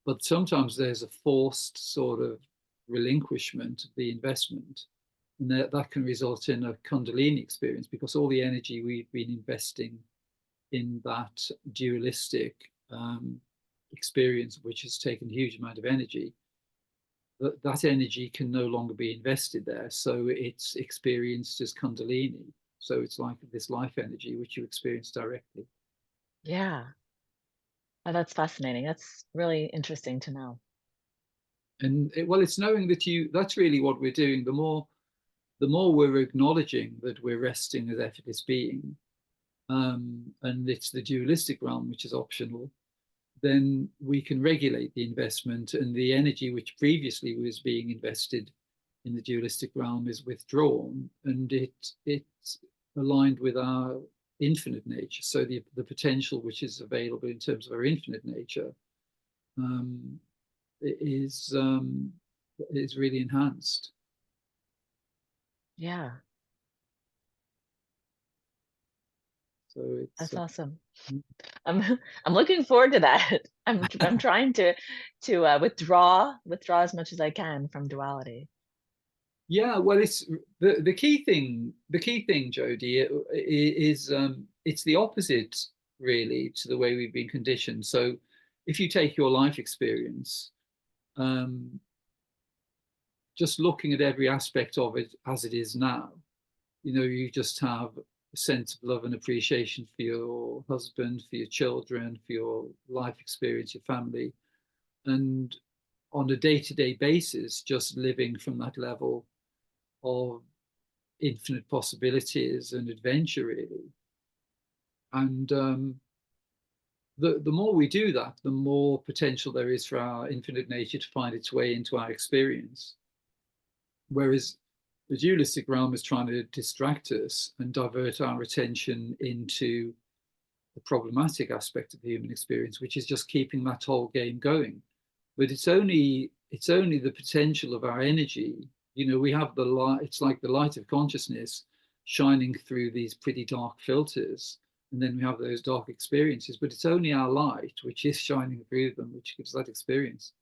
But sometimes there's a forced sort of relinquishment of the investment, and that can result in a Kundalini experience, because all the energy we've been investing in that dualistic experience, which has taken a huge amount of energy, that energy can no longer be invested there. So it's experienced as Kundalini. So it's like this life energy, which you experience directly. Yeah. Oh, that's fascinating. That's really interesting to know. And well, it's knowing that that's really what we're doing. The more we're acknowledging that we're resting as effortless being, and it's the dualistic realm which is optional, then we can regulate the investment, and the energy which previously was being invested in the dualistic realm is withdrawn, and it's aligned with our infinite nature. So the potential which is available in terms of our infinite nature um, is really enhanced. Yeah, So it's that's awesome. I'm I'm looking forward to that. I'm trying to withdraw as much as I can from duality. yeah. Well, it's the key thing. The key thing, Jodi, is it's the opposite really to the way we've been conditioned. So if you take your life experience, um, just looking at every aspect of it as it is now, you just have a sense of love and appreciation for your husband, for your children, for your life experience, your family, and on a day-to-day basis, just living from that level of infinite possibilities and adventure, really. And the more we do that, the more potential there is for our infinite nature to find its way into our experience. Whereas the dualistic realm is trying to distract us and divert our attention into the problematic aspect of the human experience, which is just keeping that whole game going. But it's only it's only the potential of our energy. You know, we have the light, it's like the light of consciousness shining through these pretty dark filters. And then we have those dark experiences, but it's only our light which is shining through them, which gives that experience.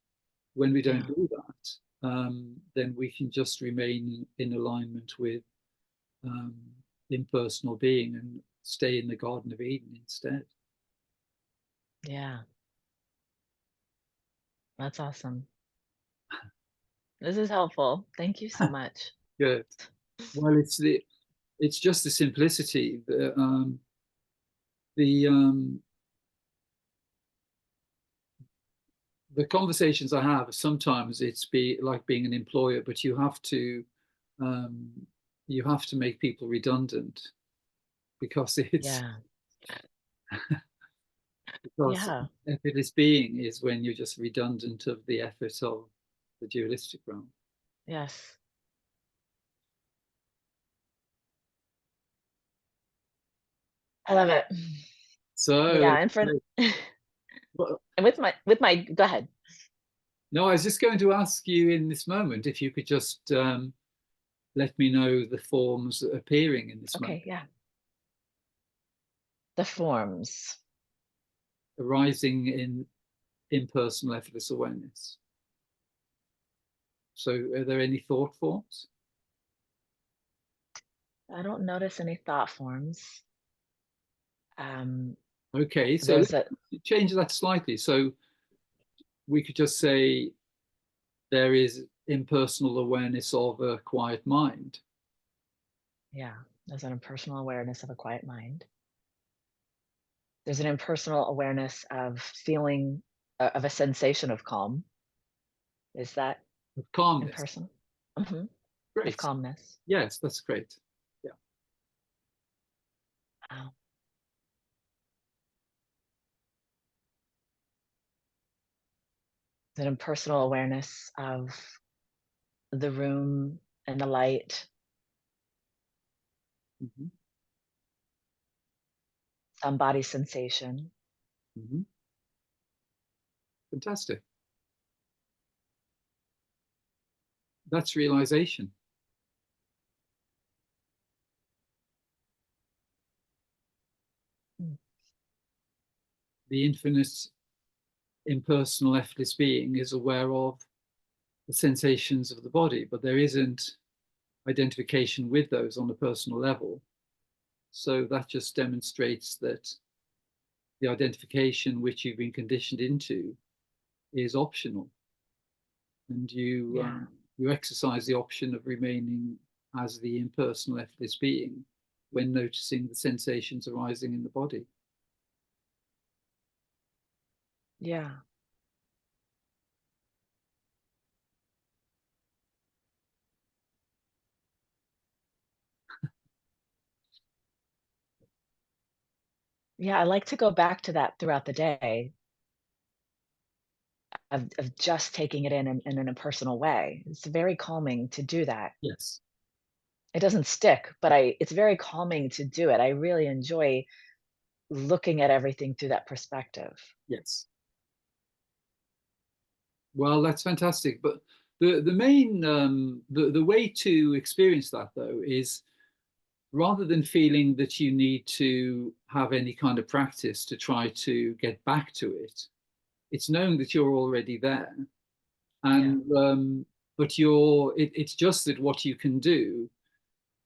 When we don't do that, then we can just remain in alignment with impersonal being and stay in the Garden of Eden instead. Yeah. That's awesome. This is helpful. Thank you so much. Good. Well, it's just the simplicity. The conversations I have, sometimes it's like being an employer, but you have to make people redundant, because it's Yeah. because Yeah. effortless being is when you're just redundant of the effort of the dualistic realm. Yes. I love it. So Yeah, and for and well, with my go ahead. no, I was just going to ask you in this moment if you could just let me know the forms appearing in this moment, Okay, yeah. The forms. arising in impersonal effortless awareness. So are there any thought forms? I don't notice any thought forms. Um, Okay, so there's let's a change that slightly. So we could just say there is impersonal awareness of a quiet mind. yeah, there's an impersonal awareness of a quiet mind. There's an impersonal awareness of feeling of a sensation of calm. Is that Of calmness. impersonal? Mhm. Of Great. calmness. Yes, that's great. Yeah. Wow. There's an impersonal awareness of the room and the light, Hmm. some body sensation. Hmm. Fantastic. That's realization. Mm, The infinite impersonal effortless being is aware of the sensations of the body, but there isn't identification with those on a personal level. So that just demonstrates that the identification which you've been conditioned into is optional, and yeah, you exercise the option of remaining as the impersonal effortless being when noticing the sensations arising in the body. yeah. Yeah, I like to go back to that throughout the day of just taking it in an impersonal way. It's very calming to do that. Yes, It doesn't stick, but it's very calming to do it. I really enjoy looking at everything through that perspective. yes. Well, that's fantastic. But the main the way to experience that, though, is rather than feeling that you need to have any kind of practice to try to get back to it, it's knowing that you're already there. Yeah. And but it's just that what you can do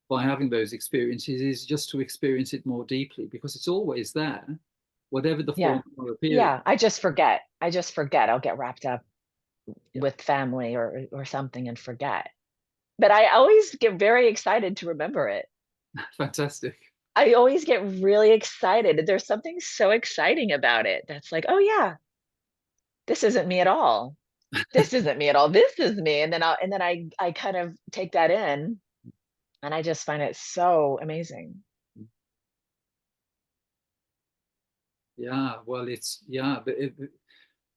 by having those experiences is just to experience it more deeply, because it's always there, whatever the Yeah. form are appearing. Yeah, I just forget. I just forget. I'll get wrapped up Yeah. with family or something and forget. But I always get very excited to remember it. Fantastic. I always get really excited. There's something so exciting about it that's like, "Oh, yeah, this isn't me at all. This isn't me at all. This is me." And then I kind of take that in, and I just find it so amazing. Yeah, well, it's yeah,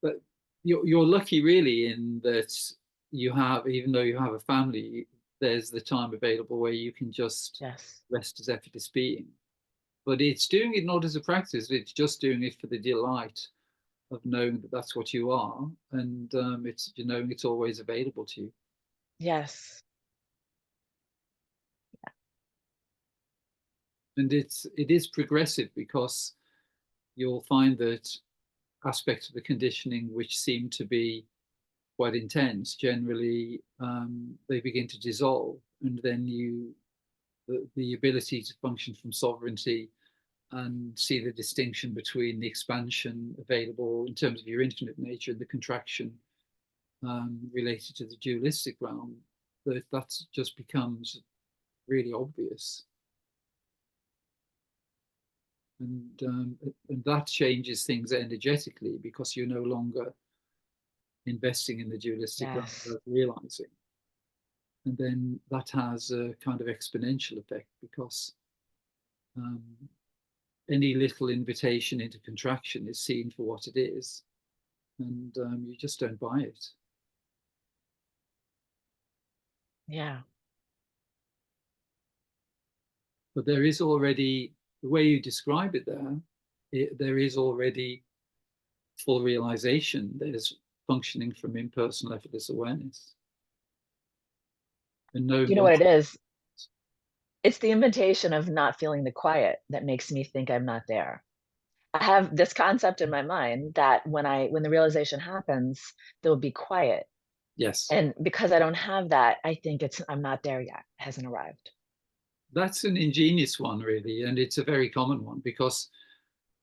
but you're lucky really in that you have, even though you have a family, there's the time available where you can just Yes. rest as effortless being. But it's doing it not as a practice; it's just doing it for the delight of knowing that that's what you are, and it's knowing it's always available to you. Yes. And it is progressive, because you'll find that aspects of the conditioning which seem to be quite intense, generally they begin to dissolve, and then the ability to function from sovereignty and see the distinction between the expansion available in terms of your infinite nature and the contraction related to the dualistic realm, that just becomes really obvious. And that changes things energetically, because you're no longer investing in the dualistic realm Yes. without realizing. And then that has a kind of exponential effect, because any little invitation into contraction is seen for what it is, and you just don't buy it. Yeah. But there is already, the way you describe it there is already full realization. There's functioning from impersonal effortless awareness. And no, You know what it is? It's the invitation of not feeling the quiet that makes me think I'm not there. I have this concept in my mind that when the realization happens, there will be quiet. yes, And because I don't have that, I think I'm not there yet. It hasn't arrived. that's an ingenious one, really, and it's a very common one, because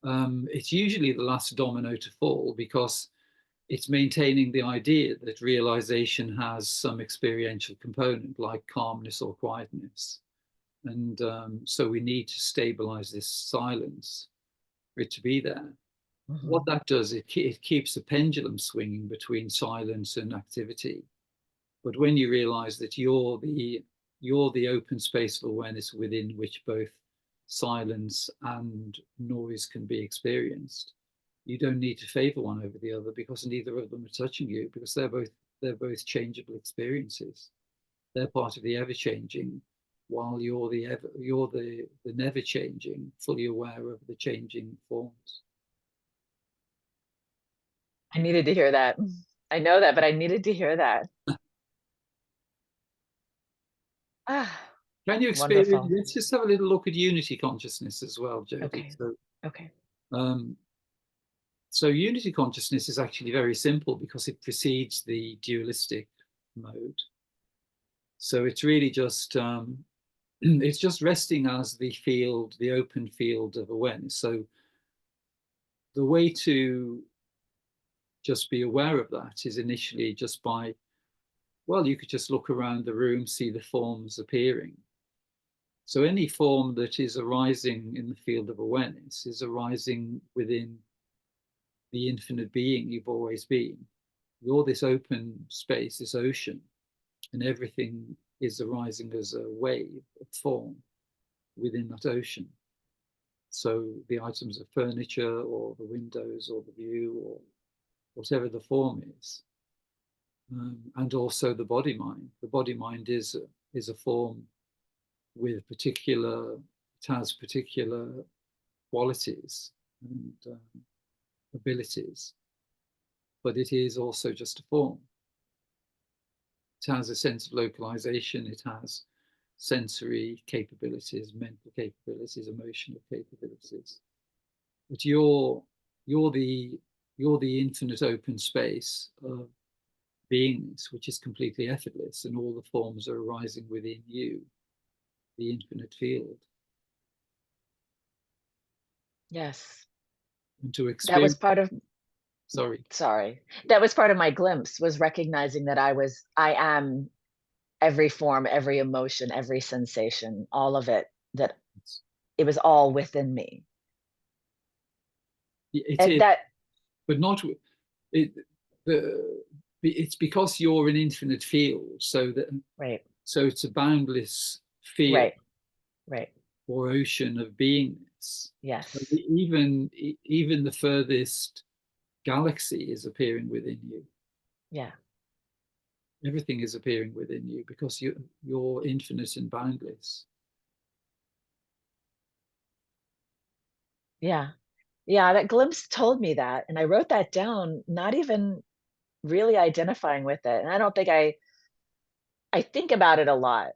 it's usually the last domino to fall, because it's maintaining the idea that realization has some experiential component, like calmness or quietness. And so we need to stabilize this silence for it to be there. What Mhm. that does, it keeps the pendulum swinging between silence and activity. But when you realize that you're the open space of awareness within which both silence and noise can be experienced, you don't need to favor one over the other, because neither of them are touching you, because they're both changeable experiences. They're part of the ever changing, while you're the never changing, fully aware of the changing forms. I needed to hear that. I know that, but I needed to hear that. Ah, Can you experience? wonderful. Let's just have a little look at unity consciousness as well, Jodi. Okay. So, Okay. um, so unity consciousness is actually very simple, because it precedes the dualistic mode. So it's really just it's just resting as the field, the open field of awareness. So the way to just be aware of that is initially just by, well, you could just look around the room, see the forms appearing. So any form that is arising in the field of awareness is arising within the infinite being you've always been. You're this open space, this ocean, and everything is arising as a wave of form within that ocean. So the items of furniture, or the windows, or the view, or whatever the form is, and also the body mind. The body mind is a form with it has particular qualities and abilities, but it is also just a form. It has a sense of localization. It has sensory capabilities, mental capabilities, emotional capabilities. But you're the you're the infinite open space of beingness, which is completely effortless, and all the forms are arising within you, the infinite field. Yes. And to That was experience, part of sorry, sorry. That was part of my glimpse, was recognizing that I am every form, every emotion, every sensation, all of it, that it was all within me. it And is, that but not it. It's because you're an infinite field, right, so it's a boundless field right, right. or ocean of beingness. So Yes. even the furthest galaxy is appearing within you. Yeah. Everything is appearing within you, because you're infinite and boundless. Yeah. Yeah, that glimpse told me that, and I wrote that down, not even really identifying with it, and I don't think I think about it a lot.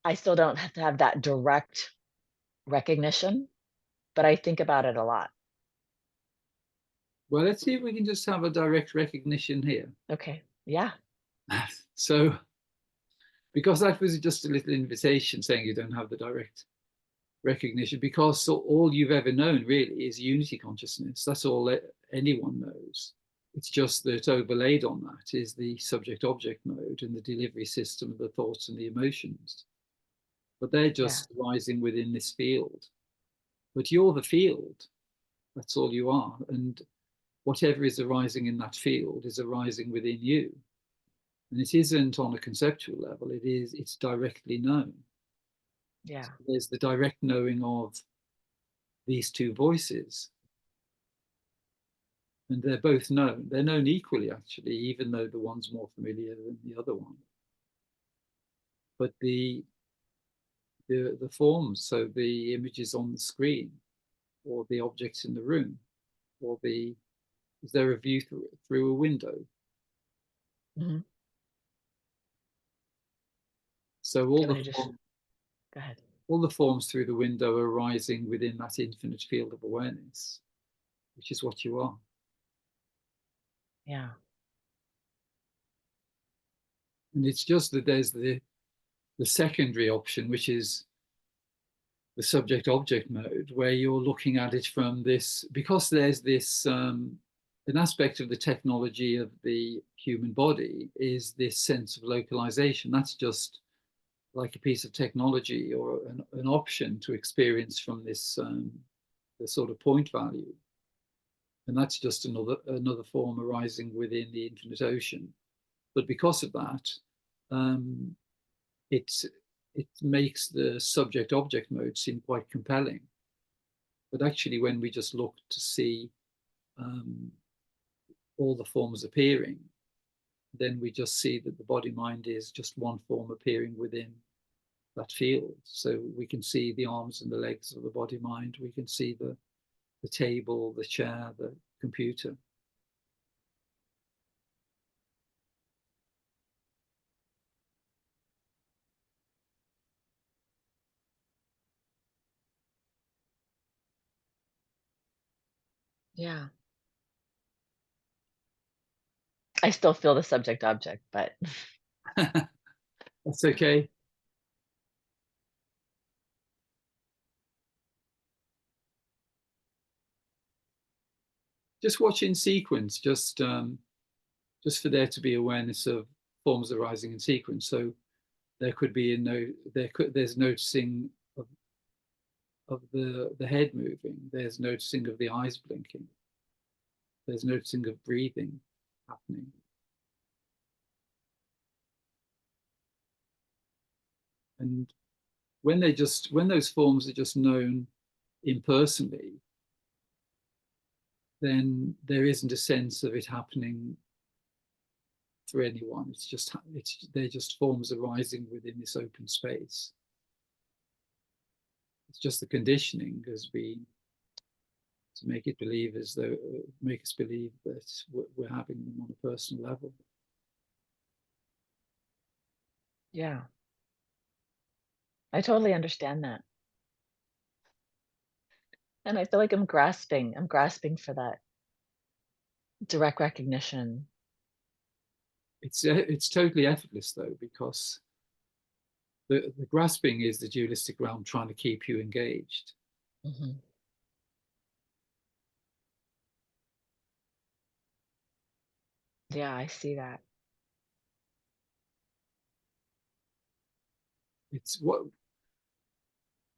I still don't have to have that direct recognition, but I think about it a lot. Well, let's see if we can just have a direct recognition here. Okay. Yeah. So, because that was just a little invitation saying you don't have the direct recognition, because all you've ever known really is unity consciousness. That's all anyone knows. It's just that overlaid on that is the subject object mode and the delivery system of the thoughts and the emotions. But they're Yeah. just rising within this field. But you're the field. That's all you are. And whatever is arising in that field is arising within you. And it isn't on a conceptual level, it's directly known. Yeah. So there's the direct knowing of these two voices. And they're both known. They're known equally, actually, even though the one's more familiar than the other one. But the forms, so the images on the screen, or the objects in the room, or is there a view through a window? Mhm. So Do you want me to just go ahead? all the forms through the window are rising within that infinite field of awareness, which is what you are. Yeah. And it's just that there's the secondary option, which is the subject object mode, where you're looking at it from this, because there's this an aspect of the technology of the human body is this sense of localization. That's just like a piece of technology or an option to experience from this the sort of point value. And that's just another form arising within the infinite ocean. But because of that, um, it's it makes the subject object mode seem quite compelling. But actually, when we just look to see um, all the forms appearing, then we just see that the body mind is just one form appearing within that field. So we can see the arms and the legs of the body mind. We can see the table, the chair, the computer. Yeah. I still feel the subject object, but That's okay. Just watch in sequence, just for there to be awareness of forms arising in sequence. So there could be there's noticing of the head moving. There's noticing of the eyes blinking. There's noticing of breathing happening. And when those forms are just known impersonally, then there isn't a sense of it happening for anyone. They're just forms arising within this open space. It's just the conditioning has been to make us believe that we're having them on a personal level. yeah, I totally understand that. And I feel like I'm grasping for that direct recognition. It's totally effortless though, because the grasping is the dualistic realm trying to keep you engaged. Mhm. Yeah, I see that. It's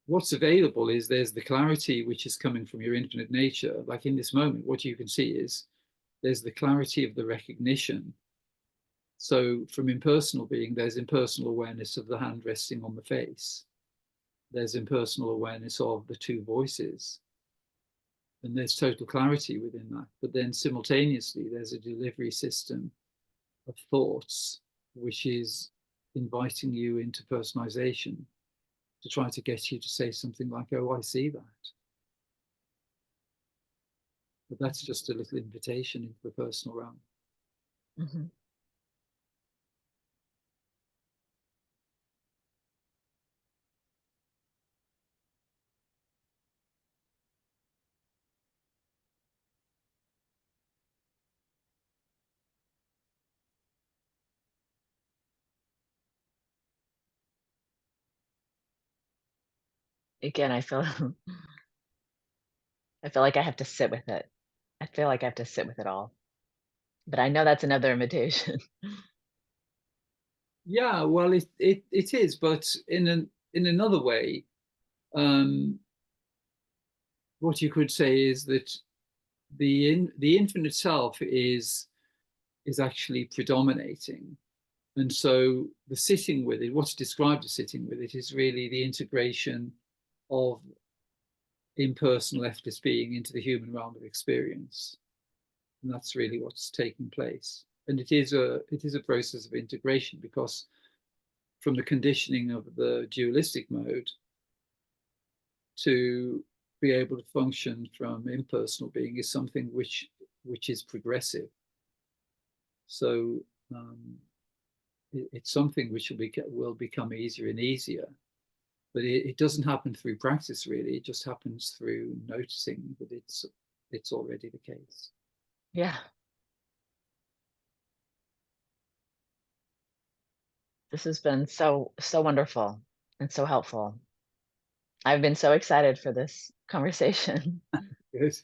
what's available is there's the clarity which is coming from your infinite nature. Like in this moment, what you can see is there's the clarity of the recognition. So from impersonal being, there's impersonal awareness of the hand resting on the face. There's impersonal awareness of the two voices. And there's total clarity within that. But then simultaneously, there's a delivery system of thoughts, which is inviting you into personalization to try to get you to say something like, oh, I see that. But that's just a little invitation into the personal realm. Mhm. Again, I feel like I have to sit with it. I feel like I have to sit with it all. But I know that's another invitation. Yeah, well, it is, but in another way, um, what you could say is that the infinite self is actually predominating, and so the sitting with it, what's described as sitting with it, is really the integration of impersonal leftist being into the human realm of experience, and that's really what's taking place. And it is a process of integration, because from the conditioning of the dualistic mode to be able to function from impersonal being is something which is progressive. So it's something which will become easier and easier, but it doesn't happen through practice really. It just happens through noticing that it's already the case. Yeah. This has been so wonderful and so helpful. I've been so excited for this conversation. Good.